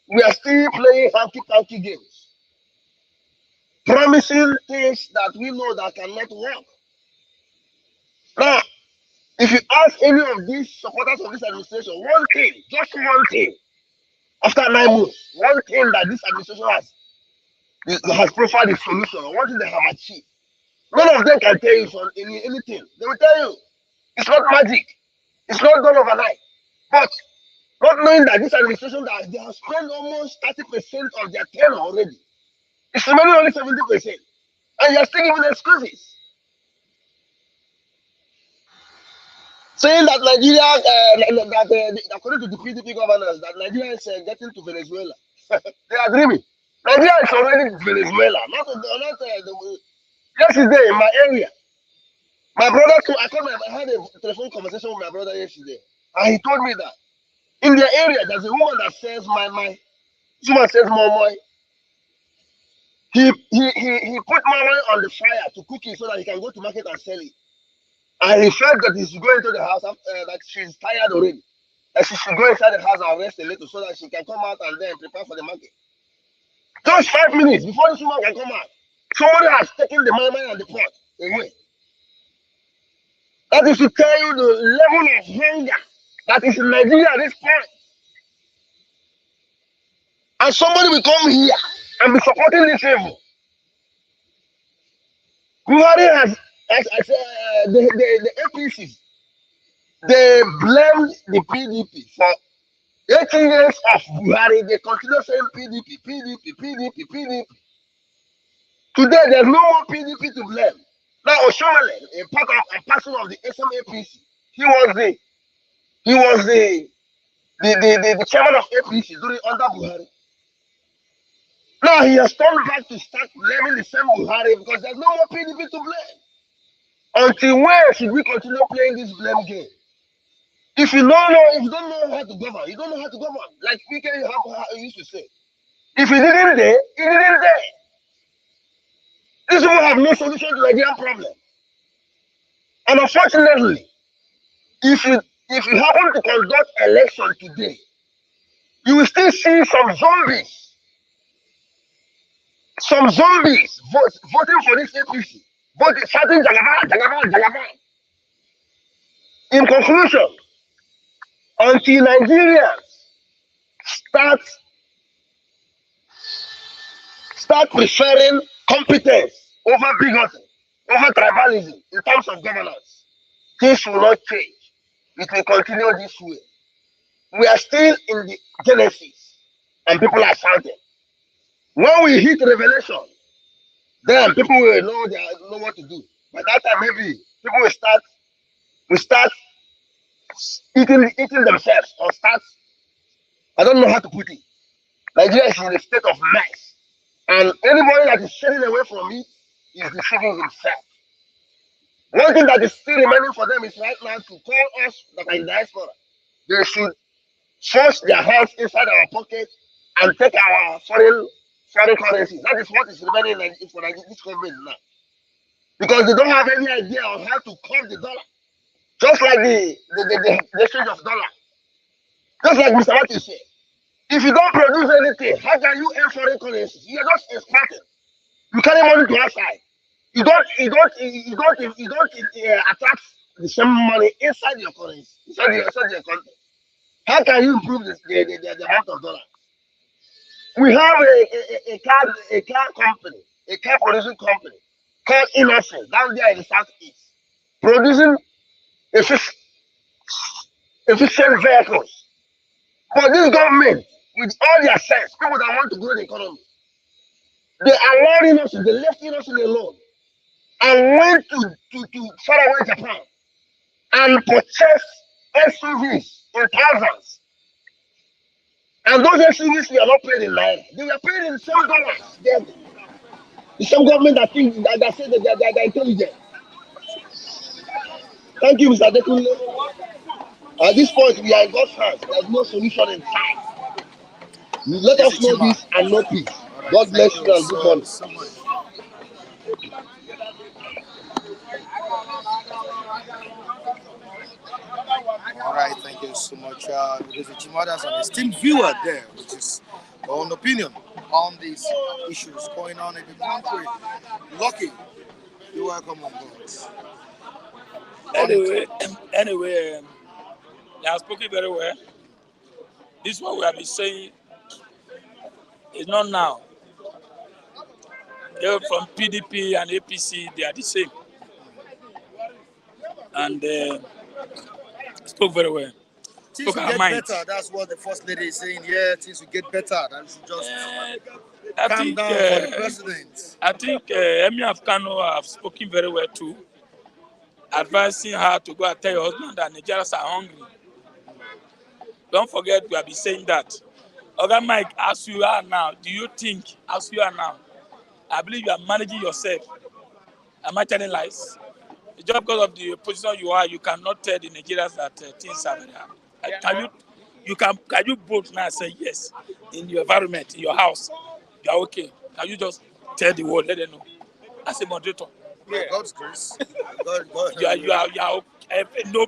we are still playing hanky-panky games. Promising things that we know that cannot work. Now, if you ask any of these supporters of this administration, one thing, just one thing, after 9 months, one thing that this administration has profiled the solution, one thing they have achieved. None of them can tell you from anything. They will tell you it's not magic, it's not done overnight. But not knowing that this administration that they have spent almost 30% of their tenure already, it's remaining only 70%, and you're still giving excuses. Saying that Nigeria, according to the PDP governors, that Nigeria is getting to Venezuela. They are dreaming. Nigeria is already Venezuela. Yesterday in my area, my brother, I had a telephone conversation with my brother yesterday, and he told me that in their area there's a woman that sells my. This woman sells moi. He put moi on the fire to cook it so that he can go to market and sell it. And he felt that he should go into the house after that she's tired already. That she should go inside the house and rest a little so that she can come out and then prepare for the market. Just 5 minutes before this woman can come out, somebody has taken the moi and the pot away. That is to tell you the level of hunger that is in Nigeria at this point. And somebody will come here and be supporting this evil. Buhari has, as I said, the APCs, they blamed the PDP for 18 years of Buhari. They continue saying PDP. Today, there's no more PDP to blame. Now, Oshiomhole, a part of a person of the SMAPC, he was the chairman of APC during under Buhari. Now he has turned back to start blaming the same Buhari because there's no more PDP to blame. Until when should we continue playing this blame game? If you don't know how to govern, you don't know how to govern. Like PK used to say. If you didn't there, you didn't there. These people have no solution to the Nigerian problem. And unfortunately, if you happen to conduct election today, you will still see some zombies voting for this APC, but shouting Jagaban. In conclusion, until Nigerians start preferring competence over bigotry, over tribalism in terms of governance, things will not change. It will continue this way. We are still in the genesis, and people are shouting. When we hit revelation, then people will know what to do. By that time, maybe people will start eating themselves or start. I don't know how to put it. Nigeria is in a state of mess, and anybody that is shedding away from it is deceiving himself. One thing that is still remaining for them is right now to call us that are in diaspora. They should force their hands inside our pocket and take our foreign currency. That is what is remaining for this government now. Because they don't have any idea on how to curb the dollar. Just like the exchange of dollar. Just like Mr. Matthew said. If you don't produce anything, how can you earn foreign currency? You are just exporting. You carry money to outside. You don't attract the same money inside your currency, inside your country. How can you improve the amount of dollars? We have a car company, a car producing company called Innocent down there in the southeast, producing efficient vehicles. But this government, with all their sense, people that want to grow the economy, they are allowing us, they left Innocent alone and went to faraway Japan and purchased SUVs in thousands. And those SUVs were not paid in naira. They were paid in some dollars. The same government that said that they are intelligent. Thank you, Mr. Dekunle. At this point, we are in God's hands. There's no solution in sight. Let us know this and know peace. God bless you and good morning. So much. All right, thank you so much. There's a Chimadas an esteemed viewer there, which is your own opinion on these issues going on in the country. Lucky, you're welcome on board. Anyway, they have spoken very well. This is what we have been saying. It's not now. They're from PDP and APC, they are the same. And spoke very well. Things will get better. That's what the first lady is saying. Yeah, things will get better. That should just calm down for the president. I think Emir of Kano have spoken very well too, advising her to go and tell your husband that Nigerians are hungry. Don't forget, we have been saying that. Okay, Mike, as you are now, do you think, as you are now, I believe you are managing yourself? Am I telling lies? Just because of the position you are, you cannot tell the Nigerians that things are very hard. Can you both now say yes in your environment, in your house, you are okay? Can you just tell the world, let them know? As a moderator. Yeah. God's grace. God. You are okay. No,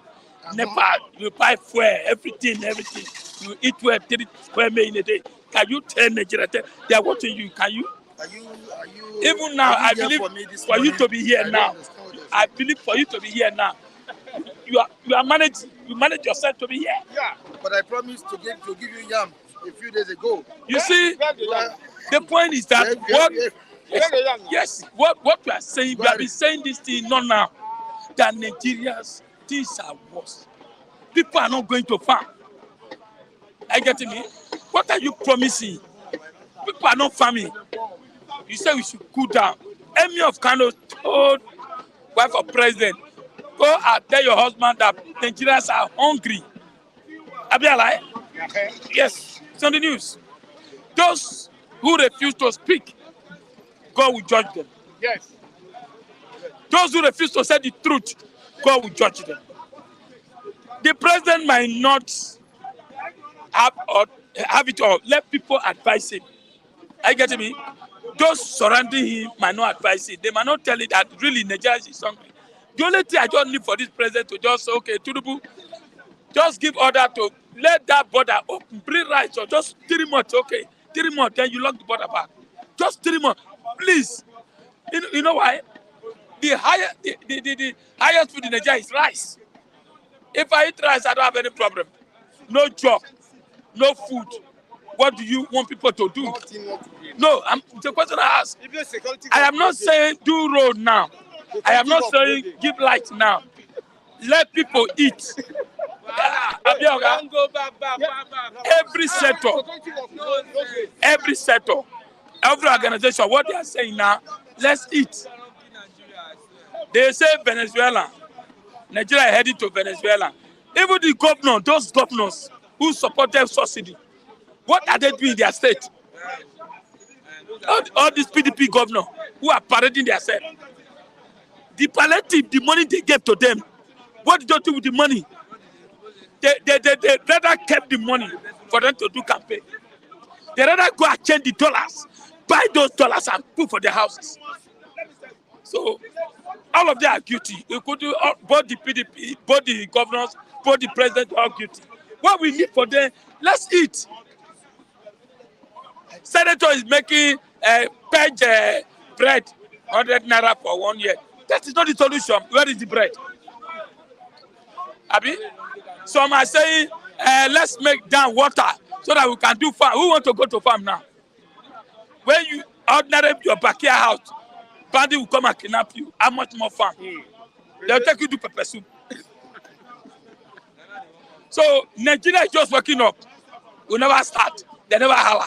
Nepal, you buy fuel, everything. You eat well 3 square meal in a day. Can you tell Nigeria? They are watching you. Can you? Are you? Even now, I believe for you to be here now. I believe for you to be here now. You are managed. You manage yourself to be here. Yeah. But I promised to give you yam a few days ago. You see, the point is that what we are saying, we have been saying this thing not now. That Nigerians things are worse. People are not going to farm. Are you getting me? What are you promising? People are not farming. You say we should cool down. Emir of Kano told wife of president, go and tell your husband that Nigerians are hungry. Abialai? Yes, it's on the news. Those who refuse to speak, God will judge them. Yes. Those who refuse to say the truth, God will judge them. The president might not have it all. Let people advise him. Are you getting me? Those surrounding him might not advise him. They might not tell it that really Nigeria is hungry. The only thing I just need for this president to just say, okay, Tinubu, just give order to let that border open, bring rights, or just 3 months, okay, 3 months, then you lock the border back. Just 3 months, please. You know why? The highest food in Nigeria is rice. If I eat rice, I don't have any problem. No job, no food. What do you want people to do? No, the question I ask. I am not saying do road now. I am not saying give light now. Let people eat. Every sector, every organization, what they are saying now, let's eat. They say Venezuela, Nigeria heading to Venezuela. Even the governor, those governors who supported subsidy, what are they doing in their state? All these PDP governors who are parading themselves. The palliative, the money they gave to them, what did they do with the money? They rather kept the money for them to do campaign. They rather go and change the dollars, buy those dollars and put for their houses. So all of them are guilty. You could do both the PDP, both the governors, both the president are guilty. What we need for them, let's eat. Senator is making page bread, 100 naira for 1 year. That is not the solution. Where is the bread? Abi? Some are saying, let's make down water so that we can do farm. Who want to go to farm now? When you ordinary your backyard house, bandit will come and kidnap you. How much more farm? They'll take you to pepper soup. So Nigeria is just working up. We never start. They never holler.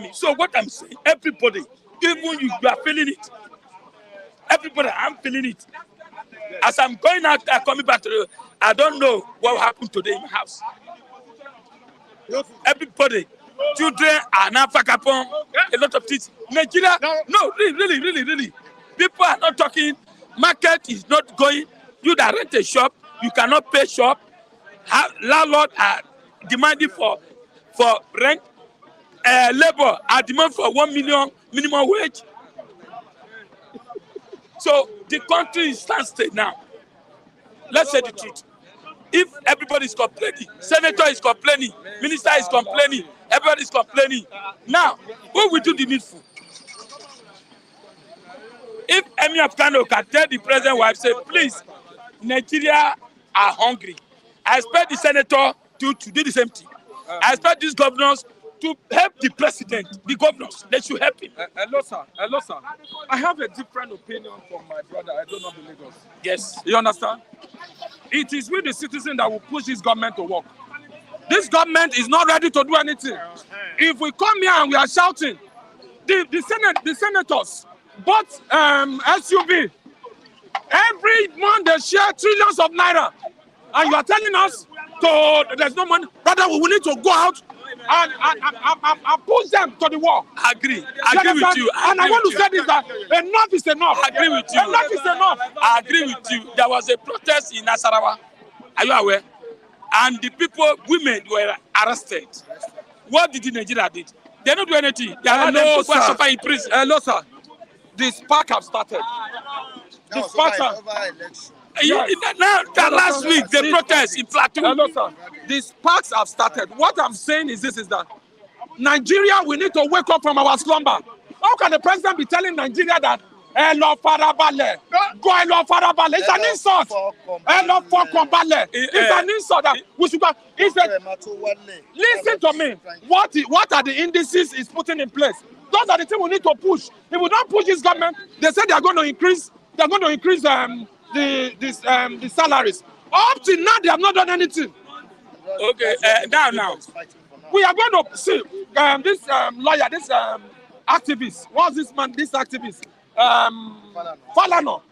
Me. So what I'm saying, everybody, even you are feeling it. Everybody, I'm feeling it. As I'm going out, coming back to the, I don't know what will happen today in my house. Everybody, children are now fakapon, a lot of things. Nigeria, no, really. People are not talking. Market is not going. You that rent a shop, you cannot pay shop. Landlord are demanding for rent. Labor are demanding for 1 million minimum wage. So the country is standstill now. Let's say the truth. If everybody is complaining, senator is complaining, minister is complaining, everybody is complaining. Now, who will do the needful? If Emir of Kano can tell the president wife, say, please, Nigeria are hungry. I expect the senator to do the same thing. I expect these governors to help the president, the governors. They should help him. Hello, sir. I have a different opinion from my brother. I don't know the Lagos. Yes. You understand? It is with the citizen that will push this government to work. This government is not ready to do anything. If we come here and we are shouting, the senators bought SUV. Every month they share trillions of naira. And you are telling us there's no money. Brother, we need to go out and push them to the wall. I agree with you. And I want to say this, that enough is enough. I agree with you. Enough is enough. I agree with you. There was a protest in Nasarawa. Are you aware? And the women were arrested. What did Nigeria did? They don't do anything. They are no suffering in prison. Hello, sir. The spark have started. The spark Now, last week, the protest in Plateau. Hello, sir. The sparks have started. What I'm saying is that Nigeria, we need to wake up from our slumber. How can the president be telling Nigeria that Hello Farabale, go Hello Farabale? It's an insult. Hello Farabale. It's an insult that we should go. Listen to me. What are the indices is putting in place? Those are the things we need to push. If we don't push this government, they say they are going to increase. They are going to increase the salaries. Up till now, they have not done anything. Okay, now. We are going to see this lawyer, this activist. What's this man? This activist, Falano.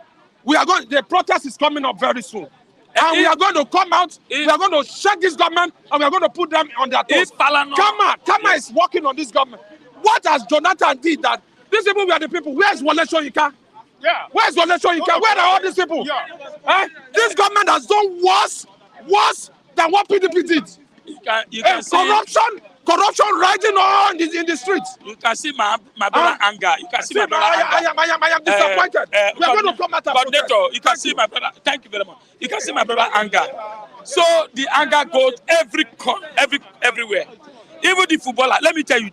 The protest is coming up very soon, and we are going to come out. We are going to shake this government, and we are going to put them on their toes. Kama is working on this government. What has Jonathan did that? These people were the people. Where is Wole Soyinka? Yeah. Where's Wole Soyinka? Where are all these people? Yeah. This government has done worse than what PDP did. You can corruption rising on in the streets. You can see my brother anger. You can see my brother anger. I am disappointed. We are going to come out and protest. You can see my brother. Thank you very much. You can see my brother anger. So the anger goes everywhere. Even the footballer. Let me tell you.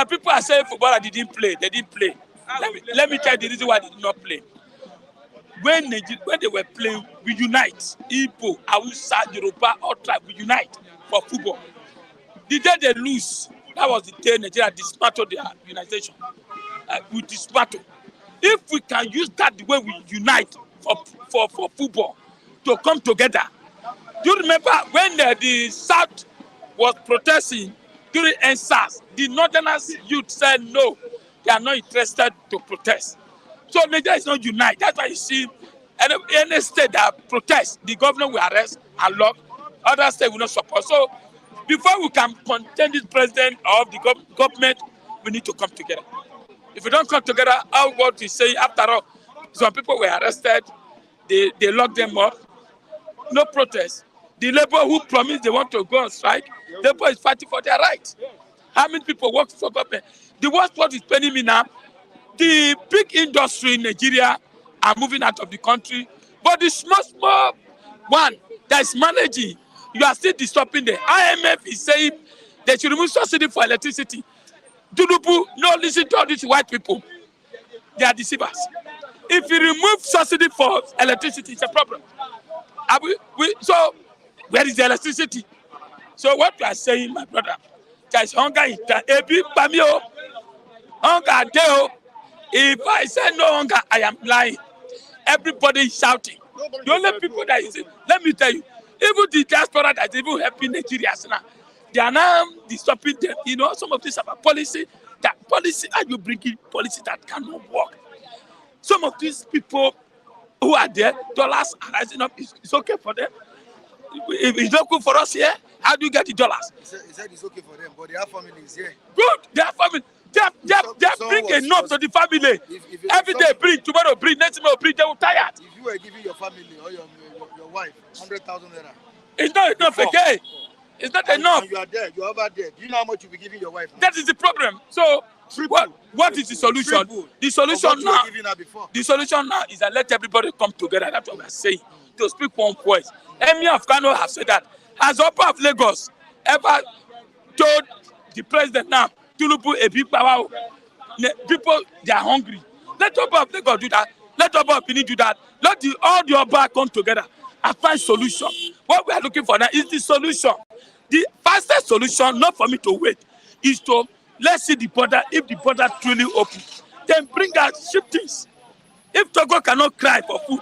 People are saying footballer didn't play. They didn't play. Let me tell you the reason why they did not play. When they were playing, we unite. Igbo, Hausa, Yoruba, all tribes, we unite for football. The day they lose, that was the day Nigeria dismantled their unitization. We dismantle. If we can use that the way we unite for football to come together. Do you remember when the South was protesting During NSAS, the Northerners youth said no, they are not interested to protest. So Nigeria is not united. That's why you see any state that protests, the governor will arrest and lock. Other states will not support. So before we can contain this president of the government, we need to come together. If we don't come together, how what we say, after all, some people were arrested, they locked them up, no protest. The labor who promised they want to go on strike, labor is fighting for their rights. How many people work for government? The worst part is paining me now. The big industry in Nigeria are moving out of the country, but the small one that is managing, you are still disturbing them. IMF is saying they should remove subsidy for electricity. Tinubu, no, listen to all these white people. They are deceivers. If you remove subsidy for electricity, it's a problem. So, where is the electricity? So what you are saying, my brother, there is hunger in town. Hunger there. If I say no hunger, I am lying. Everybody is shouting. The only people that is, let me tell you, even the diaspora that is even helping Nigerians now, they are now stopping them. You know, some of this about policy, are you bringing policy that cannot work? Some of these people who are there, dollars are rising up. It's okay for them. If it's not good for us here, how do you get the dollars? He said it's okay for them, but they have families here. Good, they have family. They bring enough to the family. If every day bring, tomorrow bring, next tomorrow bring, they will tired. If you were giving your family or your wife 100,000 naira, it's not enough again. It's not enough. And you are there, you are over there. Do you know how much you'll be giving your wife now? That is the problem. So what is the solution? Triple. The solution now. The solution now is that let everybody come together. That's what we are saying. To speak one voice. Emir of Kano has said that. Has Upper of Lagos ever told the president now, Tinubu a big power? People, they are hungry. Let Upper of Lagos do that. Let Upper of Benin do that. Let all the Upper come together and find solution. What we are looking for now is the solution. The fastest solution, not for me to wait, is to let's see the border. If the border truly open, then bring out shiftings. If Togo cannot cry for food,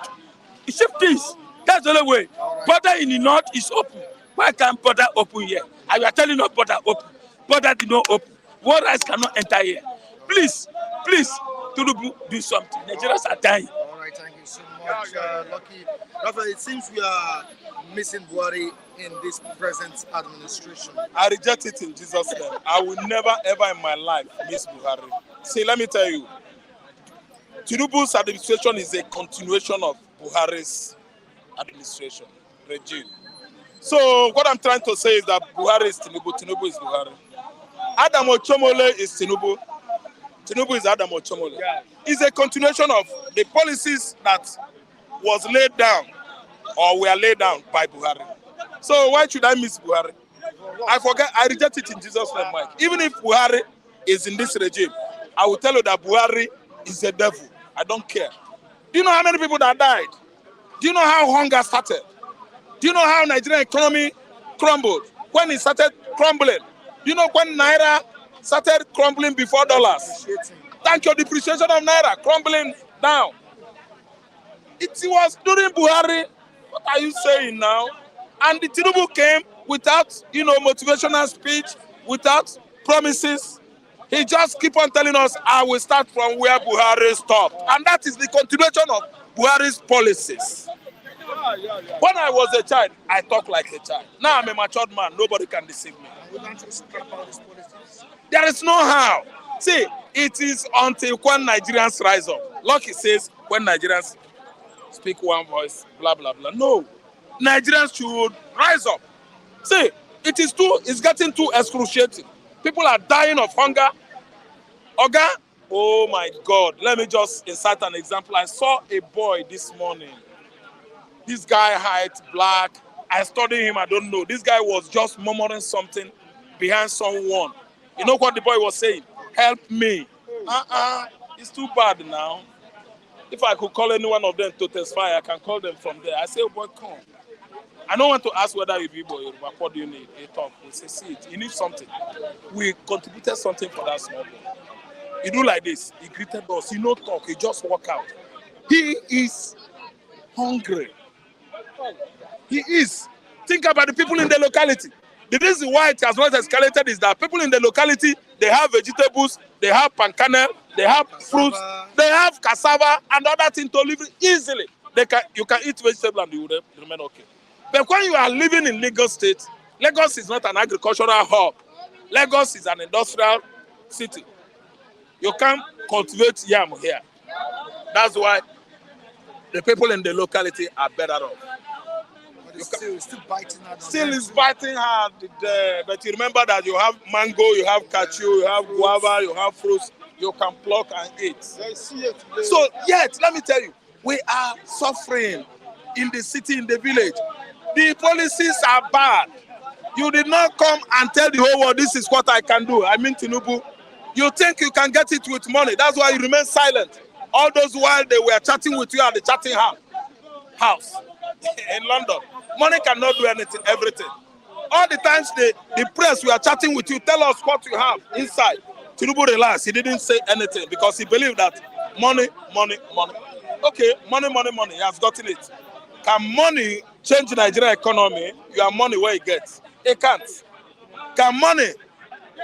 shiftings. That's the only way. Border in the north is open. Why can't border open here? And you are telling us border open. Border did not open. War rights cannot enter here. Please, to do something. Nigerians are dying. All right, thank you so much, Lucky. Rafa, it seems we are missing Buhari in this present administration. I reject it in Jesus' name. I will never, ever in my life miss Buhari. See, let me tell you, Tinubu's administration is a continuation of Buhari's administration regime. So what I'm trying to say is that Buhari is Tinubu, Tinubu is Buhari. Adam Oshiomhole is Tinubu, Tinubu is Adam Oshiomhole. It's a continuation of the policies that was laid down or were laid down by Buhari. So why should I miss Buhari? I reject it in Jesus' name, Mike. Even if Buhari is in this regime, I will tell you that Buhari is a devil. I don't care. Do you know how many people that died? Do you know how hunger started? Do you know how Nigerian economy crumbled? When it started crumbling? Do you know when Naira started crumbling before dollars? Thank you, depreciation of Naira crumbling down. It was during Buhari. What are you saying now? And the Tinubu came without, motivational speech, without promises. He just keep on telling us, I will start from where Buhari stopped. And that is the continuation of Buhari's policies. When I was a child, I talked like a child. Now I'm a matured man. Nobody can deceive me. There is no how. See, it is until when Nigerians rise up. Lucky says, when Nigerians speak one voice, blah, blah, blah. No. Nigerians should rise up. See, it's getting too excruciating. People are dying of hunger. Oga, oh my God. Let me just insert an example. I saw a boy this morning. This guy, height, black. I studied him, I don't know. This guy was just murmuring something behind someone. You know what the boy was saying? Help me. It's too bad now. If I could call any one of them to testify, I can call them from there. I say, oh boy, come. I don't want to ask whether you be boy, but what do you need? They talk. They say, see it. You need something. We contributed something for that small boy. He do like this. He greeted us. He no talk. He just walk out. He is hungry. He is. Think about the people in the locality. The reason why it has not escalated is that people in the locality, they have vegetables, they have palm kernel, they have fruits, they have cassava and other things to live easily. You can eat vegetable and you will remain okay. But when you are living in Lagos State, Lagos is not an agricultural hub. Lagos is an industrial city. You can't cultivate yam here. That's why the people in the locality are better off. But it's still biting hard. Still is biting hard, but you remember that you have mango, you have cashew, you have guava, you have fruits you can pluck and eat. So yet, let me tell you, we are suffering in the city, in the village. The policies are bad. You did not come and tell the whole world, this is what I can do. I mean, Tinubu, you think you can get it with money. That's why you remain silent. All those while they were chatting with you at the chatting house in London. Money cannot do anything, everything. All the times the press we are chatting with you, tell us what you have inside. Tinubu relaxed. He didn't say anything because he believed that money. Okay, money. He has gotten it. Can money change Nigeria economy? You have money where it gets. It can't. Can money?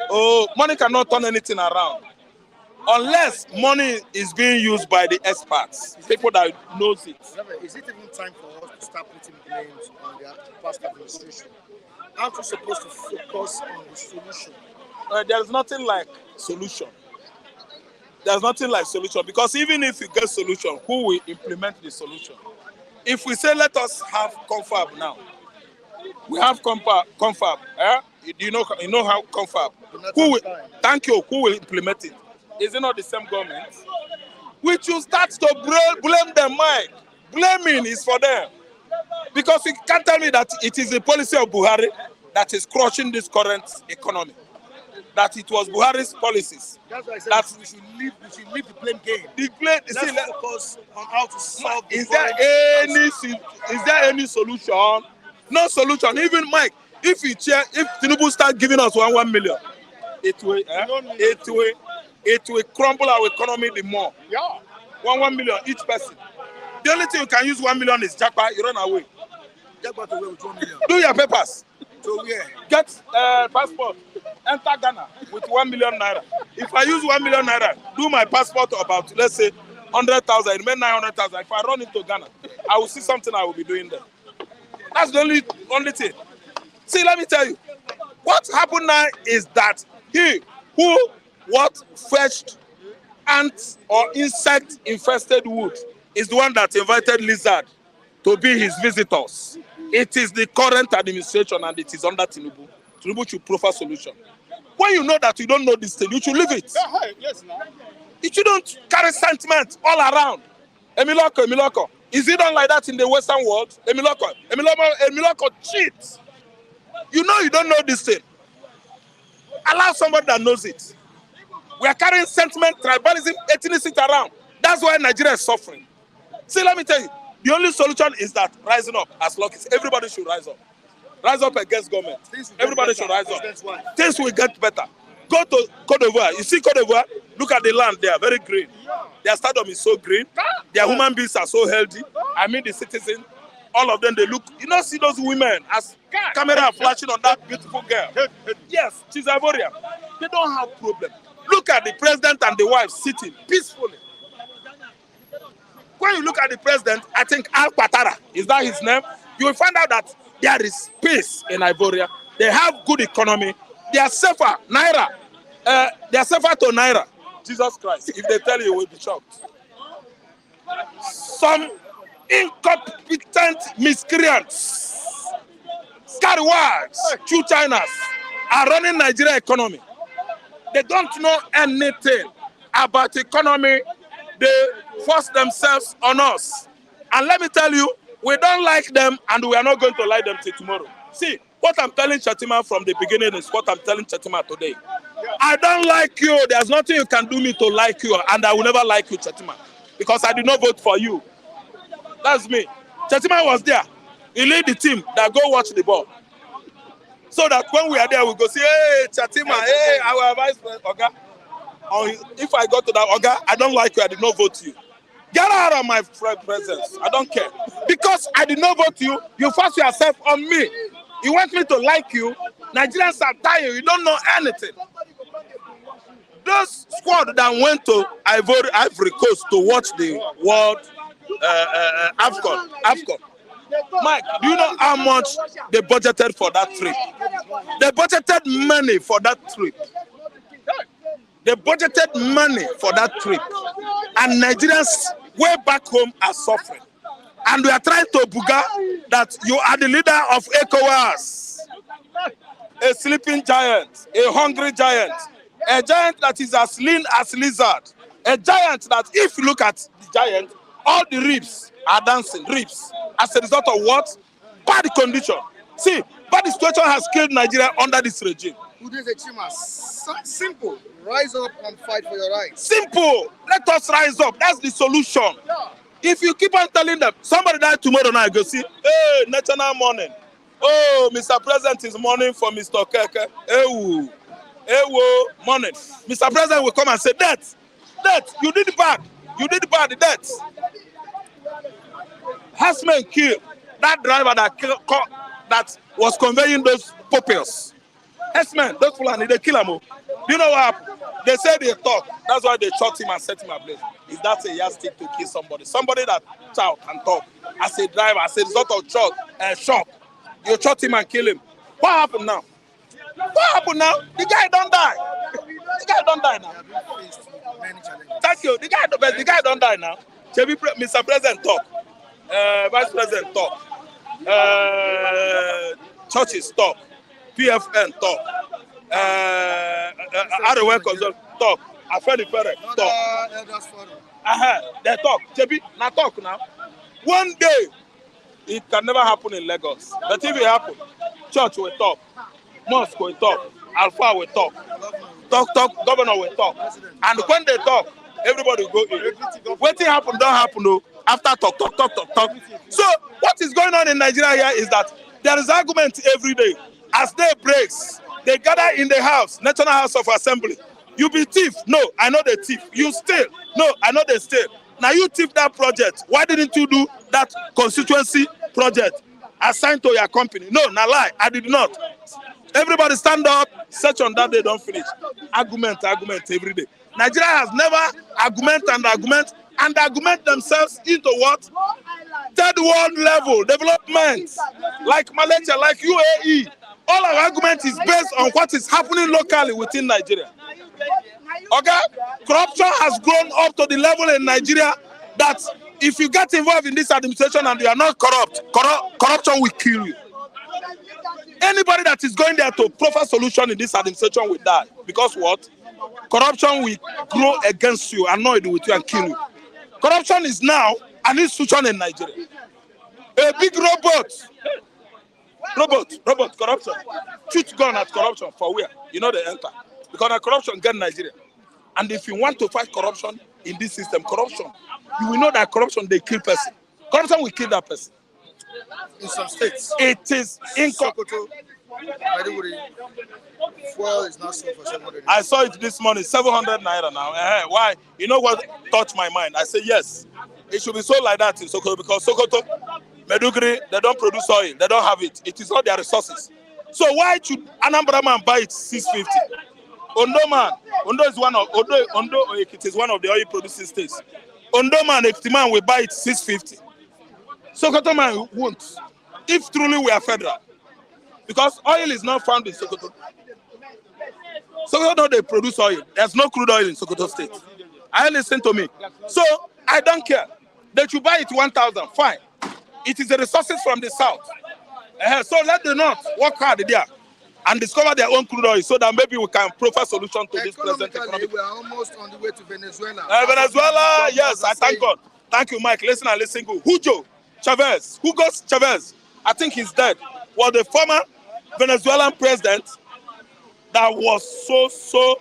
Oh, money cannot turn anything around. Unless money is being used by the experts, people that knows it. Is it even time for us to start putting blames on the past administration? Aren't we supposed to focus on the solution? There's nothing like solution. There's nothing like solution because even if you get solution, who will implement the solution? If we say let us have confab now, we have confab. You know how confab? Who will? Thank you. Who will implement it? Is it not the same government? We should start to blame them, Mike. Blaming is for them. Because you can't tell me that it is the policy of Buhari that is crushing this current economy. That it was Buhari's policies. That's why I said we should leave the blame game. Let's focus on how to solve is there any solution? No solution. Even Mike, if Tinubu start giving us 1 million, it will crumble our economy the more. Yeah. 1 million each person. The only thing you can use 1 million is jackpot. You run away. Jackpot away with 1 million. Do your papers. So where? Get passport. Enter Ghana with 1 million naira. If I use 1 million naira, do my passport about, let's say, 100,000, it meant 900,000. If I run into Ghana, I will see something I will be doing there. That's the only thing. See, let me tell you. What happened now is that he who fetched ants or insect-infested wood is the one that invited lizard to be his visitors. It is the current administration and it is under Tinubu. Tinubu should prefer solution. When you know that you don't know this thing, you should leave it. Yes, no. You shouldn't carry sentiment all around. Emiloko. Is it done like that in the Western world? Emiloko cheats. You know you don't know this thing. Allow somebody that knows it. We are carrying sentiment, tribalism, ethnicity around. That's why Nigeria is suffering. See, let me tell you, the only solution is that rising up as long as everybody should rise up. Rise up against government. Everybody should rise up. Things will get better. Go to Cote d'Ivoire. You see Cote d'Ivoire? Look at the land. They are very green. Their stadium is so green. Their human beings are so healthy. I mean, the citizens, all of them, they look. You don't see those women as camera flashing on that beautiful girl. Yes, she's Ivorian. They don't have problem. Look at the president and the wife sitting peacefully. When you look at the president, I think Al Patara, is that his name? You will find out that there is peace in Ivoria. They have good economy. They are safer. Naira. They are safer to Naira. Jesus Christ. If they tell you, you will be shocked. Some incompetent miscreants, scallywags, Chu Chinas are running Nigeria economy. They don't know anything about economy. They force themselves on us. And let me tell you, we don't like them and we are not going to like them till tomorrow. See, what I'm telling Chetima from the beginning is what I'm telling Chetima today. I don't like you. There's nothing you can do me to like you, and I will never like you, Chetima, because I did not vote for you. That's me. Chetima was there. He lead the team that go watch the ball. So that when we are there, we go say, hey, Chetima, hey, our vice president, Oga. Or if I go to that, Oga, I don't like you, I did not vote you. Get out of my presence. I don't care. Because I did not vote you, you force yourself on me. You want me to like you, Nigerians are dying. We don't know anything. Those squad that went to Ivory Coast to watch the World AFCON. Mike, do you know how much they budgeted for that trip? They budgeted money for that trip. They budgeted money for that trip. And Nigerians way back home are suffering. And we are trying to buga that you are the leader of ECOWAS. A sleeping giant, a hungry giant, a giant that is as lean as lizard, a giant that if you look at the giant, all the ribs are dancing, ribs, as a result of what? Bad condition. See, bad situation has killed Nigeria under this regime. Simple. Rise up and fight for your rights. Simple. Let us rise up. That's the solution. If you keep on telling them, somebody died tomorrow night, go see, hey, national mourning. Oh, Mr. President is mourning for Mr. Keke. Ewo. Mourning. Mr. President will come and say, death, you did bad. You did bad, death. Herdsmen killed that driver that was conveying those pupils. Herdsmen, those Fulani, they kill him. Do you know what happened? They say they talk. That's why they shot him and set him ablaze. Is that a yardstick to kill somebody? Somebody that shout and talk as a driver, as a result of shock. You shot him and kill him. What happened now? What happened now? The guy don't die. The guy don't die now. Thank you. The guy don't die now. Mr. President talk. Vice President talk. Churches talk. PFN talk. Arewa consult talk. Afeni Fere talk. They talk. JB, now talk now. One day, it can never happen in Lagos. But if it happen, church will talk. Mosque will talk. Alpha will talk. Talk. Governor will talk. And when they talk, everybody will go in. What happen don't happen though. After talk. So what is going on in Nigeria here is that there is argument every day. As day breaks, they gather in the house, National House of Assembly. You be thief. No, I know they thief. You steal. No, I know they steal. Now you thief that project. Why didn't you do that constituency project assigned to your company? No, not lie. I did not. Everybody stand up, search on that, they don't finish. Argument every day. Nigeria has never argument themselves into what? Third world level development. Like Malaysia, like UAE. All our argument is based on what is happening locally within Nigeria. Okay? Corruption has grown up to the level in Nigeria that if you get involved in this administration and you are not corrupt, corruption will kill you. Anybody that is going there to proffer solution in this administration will die. Because what? Corruption will grow against you, annoyed with you and kill you. Corruption is now an institution in Nigeria. A big robot, corruption. Shoot gun at corruption for where? You know they enter. Because the corruption get Nigeria. And if you want to fight corruption in this system, you will know that corruption, they kill person. Corruption will kill that person. In some states. It is in Sokoto, Maiduguri, fuel is not sold for 700. I saw it this morning, 700 naira now. Why? You know what touched my mind? I say yes. It should be sold like that in Sokoto because Sokoto, Maiduguri, they don't produce oil. They don't have it. It is not their resources. So why should Anambra man buy it 650? Ondo is one of it is one of the oil producing states. Ondo man, Ekiti man will buy it 650. Sokoto man won't. If truly we are federal. Because oil is not found in Sokoto. Sokoto, they produce oil. There's no crude oil in Sokoto state. Listen to me. So, I don't care. They should buy it 1,000. Fine. It is the resources from the south. So let the north work hard there and discover their own crude oil so that maybe we can proffer solution to this present economic. We are almost on the way to Venezuela. Venezuela, yes, I thank God. Thank you, Mike. Listen and listen good. Hugo Chavez, I think he's dead, was the former Venezuelan president that was so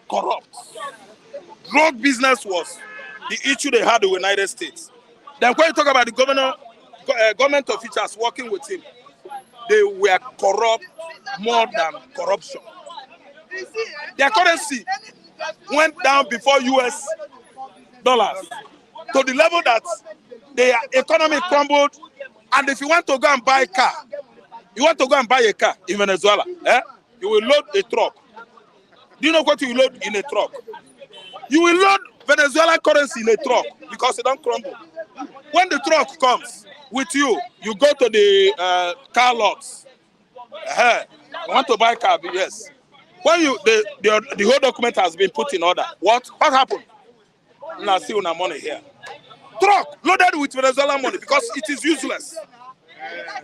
corrupt. Drug business was the issue they had in the United States. Then when you talk about the government officials working with him, they were corrupt more than corruption. Their currency went down before US dollars to the level that their economy crumbled. And if you want to go and buy a car, You want to go and buy a car in Venezuela? You will load a truck. Do you know what you load in a truck? You will load Venezuelan currency in a truck because it don't crumble. When the truck comes with you, you go to the car lots. You want to buy a car? Yes. When the whole document has been put in order, what happened? Now see una money here. Truck loaded with Venezuelan money because it is useless.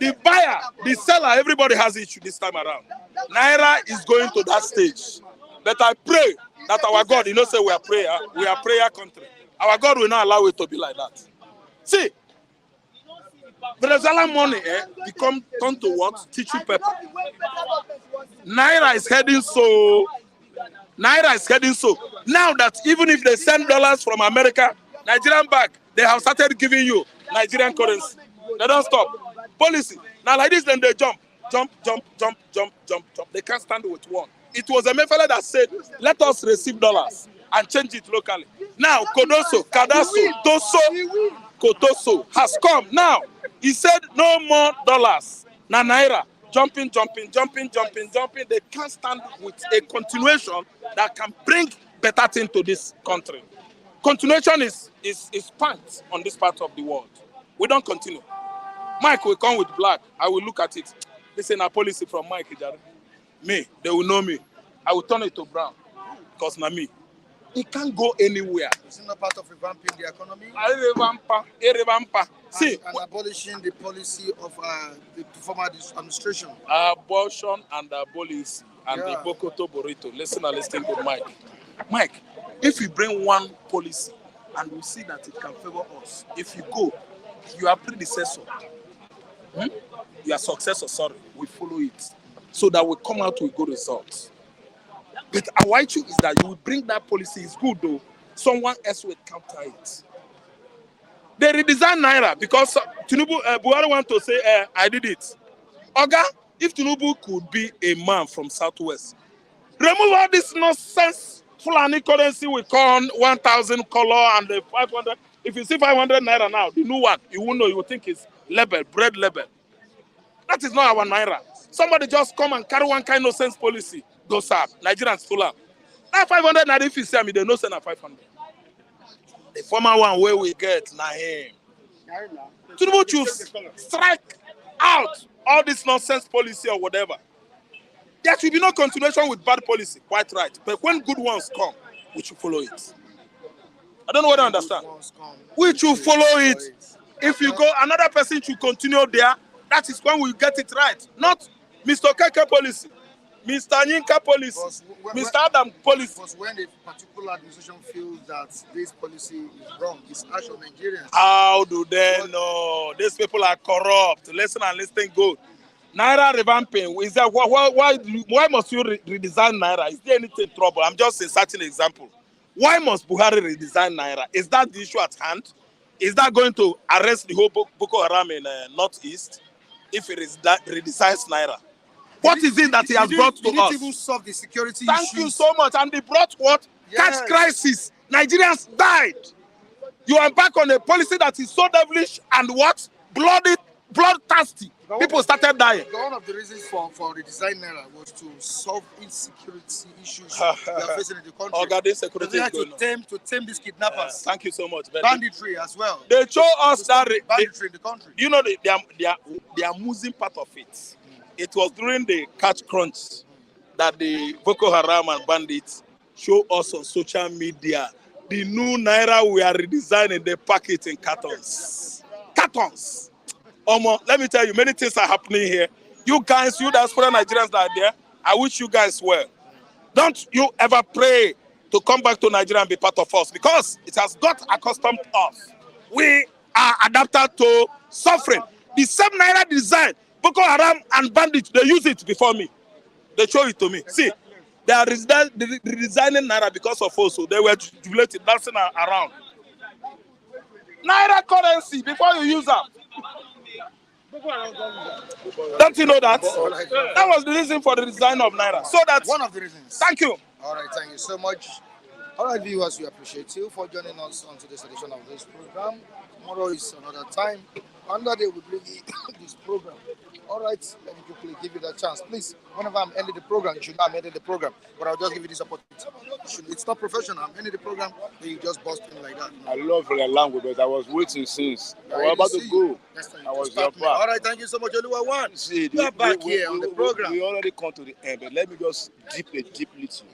The buyer, the seller, everybody has issue this time around. Naira is going to that stage. But I pray that our God, you know, say we are prayer country. Our God will not allow it to be like that. See, Venezuelan money become turn to what? Tissue paper. Naira is heading so. Now that even if they send dollars from America, Nigerian bank, they have started giving you Nigerian currency. They don't stop. Policy. Now like this, then they jump. They can't stand with one. It was a Mefele that said, let us receive dollars and change it locally. Now, Kotoso has come. Now, he said no more dollars. Now, Naira, jumping. They can't stand with a continuation that can bring better thing to this country. Continuation is pants on this part of the world. We don't continue. Mike will come with black. I will look at it. This is a policy from Mike. Me, they will know me. I will turn it to brown because now me. It can't go anywhere. It's not part of revamping the economy. See, and abolishing the policy of the former administration. Abortion and abolition and the Bokoto Burrito. Listen to Mike. Mike, if you bring one policy and we see that it can favor us, if you go, you are predecessor. Your successor, we follow it so that we come out with good results. But our issue is that you will bring that policy, it's good though, someone else will counter it. They redesign Naira because Buhari want to say, I did it. Oga, if Tinubu could be a man from Southwest, remove all this nonsense Fulani currency we call 1,000 color and the 500. If you see 500 Naira now, the new one, you won't know, you will think it's label, bread label. That is not our Naira. Somebody just come and carry one kind of sense policy. Go serve. Nigerians full up. That 500 Naira, if you see me, they no send a 500. The former one where we get, na him. Tinubu choose strike out all this nonsense policy or whatever. There should be no continuation with bad policy, quite right. But when good ones come, we should follow it. I don't know what I understand. We should follow it. If you go, another person should continue there. That is when we get it right. Not Mr. Keke policy, Mr. Nyinka policy, Mr. Adam policy. Because when a particular administration feels that this policy is wrong, it's ash on Nigerians. How do they know? These people are corrupt. Listen and listen good. Naira revamping, is that why must you redesign Naira? Is there anything trouble? I'm just inserting an example. Why must Buhari redesign Naira? Is that the issue at hand? Is that going to arrest the whole Boko Haram in Northeast if it is that redesigns Naira? What is it that he has brought to us? Even solve the security Thank issues. you so much. And they brought what? Yes. Cash crisis. Nigerians died. You embark on a policy that is so devilish and what? Bloodthirsty. People started dying. One of the reasons for the design Naira was to solve insecurity issues we are facing in the country. Organic security is going on. To tame these kidnappers. Thank you so much. Banditry as well. They show us that banditry in the country. You know the amusing part of it. It was during the catch crunch that the Boko Haram and bandits show us on social media the new Naira we are redesigning. They pack it in cartons. Cartons. Let me tell you, many things are happening here. You guys, you diaspora Nigerians that are there, I wish you guys well. Don't you ever pray to come back to Nigeria and be part of us because it has got accustomed to us. We are adapted to suffering. The same Naira design, Boko Haram and bandits, they use it before me. They show it to me. See, they are redesigning Naira because of us. So they were jubilated, dancing around. Naira currency before you use them. Don't you know that? That was the reason for the design of Naira. So that's one of the reasons. Thank you. All right, thank you so much. All right, viewers, we appreciate you for joining us on today's edition of this program. Tomorrow is another time. Another day we bring you this program. All right, let me quickly give you that chance. Please, whenever I'm ending the program, you should know I'm ending the program. But I'll just give you this opportunity. It's not professional. I'm ending the program, then you just bust in like that. I love your language, but I was waiting since. I I was about see to you. go. Next time I you was just your start me. back. All right, thank you so much, Oluwa One. See, You are back here on the program. we already come to the end, but let me just dip a deep little.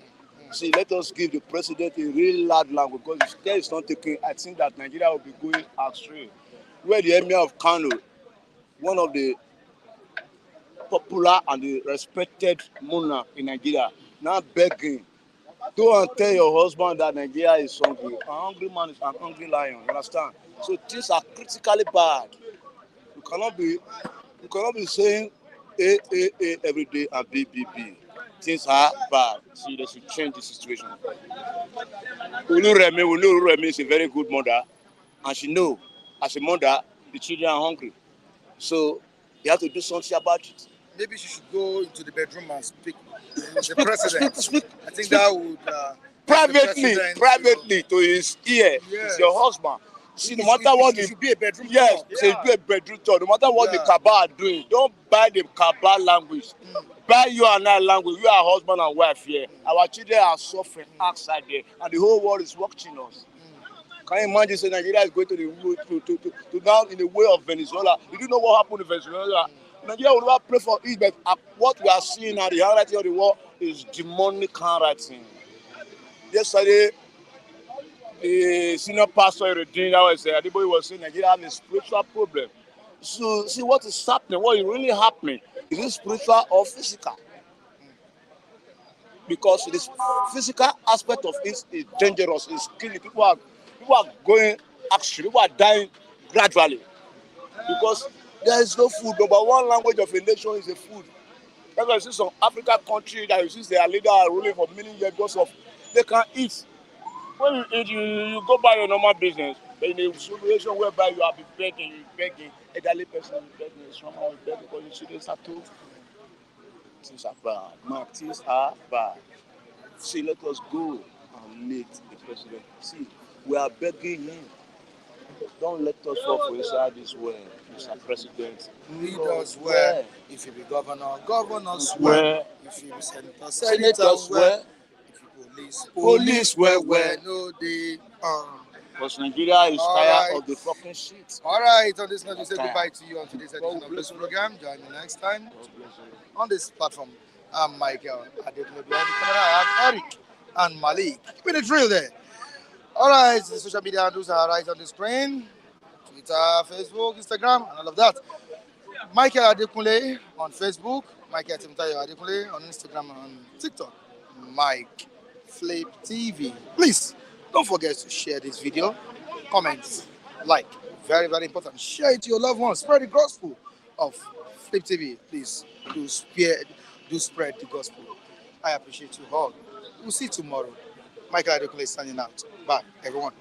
See, let us give the president a really loud language because if care is not taken, I think that Nigeria will be going astray. Where the Emir of Kano, one of the popular and the respected monarch in Nigeria, now begging, go and tell your husband that Nigeria is hungry. A hungry man is an hungry lion, you understand? So things are critically bad. You cannot be saying A every day and B. Things are bad. See, they should change the situation. Oluremi is a very good mother, and she know, as a mother, the children are hungry. So you have to do something about it. Maybe she should go into the bedroom and speak with the president. I think that would privately to his ear. Yes. It's your husband. See, no matter what it should be a bedroom yes, talk. say be a bedroom talk. No matter what the cabal are doing, don't buy the cabal language. Buy you and I language. You are husband and wife here. Our children are suffering outside there, and the whole world is watching us. Can you imagine say Nigeria is going to the to now in the way of Venezuela? You do know what happened in Venezuela? Nigeria will never pray for it, but what we are seeing now, the handwriting of the world is demonic handwriting. Yesterday, the senior pastor in the dinner was everybody was saying Nigeria has a spiritual problem. So see what is happening, what is really happening. Is it spiritual or physical? Because this physical aspect of it is dangerous, it's killing. People are going actually, people are dying gradually. Because there is no food. Number one language of a nation is a food. That's why you see some African country that you see their leader are ruling for many years because of they can eat. When you eat, you go by your normal business. But in a situation whereby you have been begging, elderly person will be begging, someone will beg because you see this at all. Things are bad. Man, things are bad. See, let us go and meet the president. See, we are begging him. Don't let us fall for inside this way, Mr. President. Lead us where? If you be governor, governors where? If you be senator, Senators where? If you police where? No, they Because Nigeria is tired of the fucking shit. All right, on this note, we say goodbye to you on today's edition of this program. Join me next time on this platform. I'm Michael. I did behind the camera. I have Eric and Malik. Keeping it real there. All right, the social media handles are right on the screen. Twitter, Facebook, Instagram, and all of that. Michael Adekunle on Facebook. Michael Timtayo Adekunle on Instagram and TikTok. Mike Flip TV. Please, don't forget to share this video. Comment, like. Very, very important. Share it to your loved ones. Spread the gospel of Flip TV. Please, do spread the gospel. I appreciate you all. We'll see you tomorrow. Michael Adekunle signing out. Bye, everyone.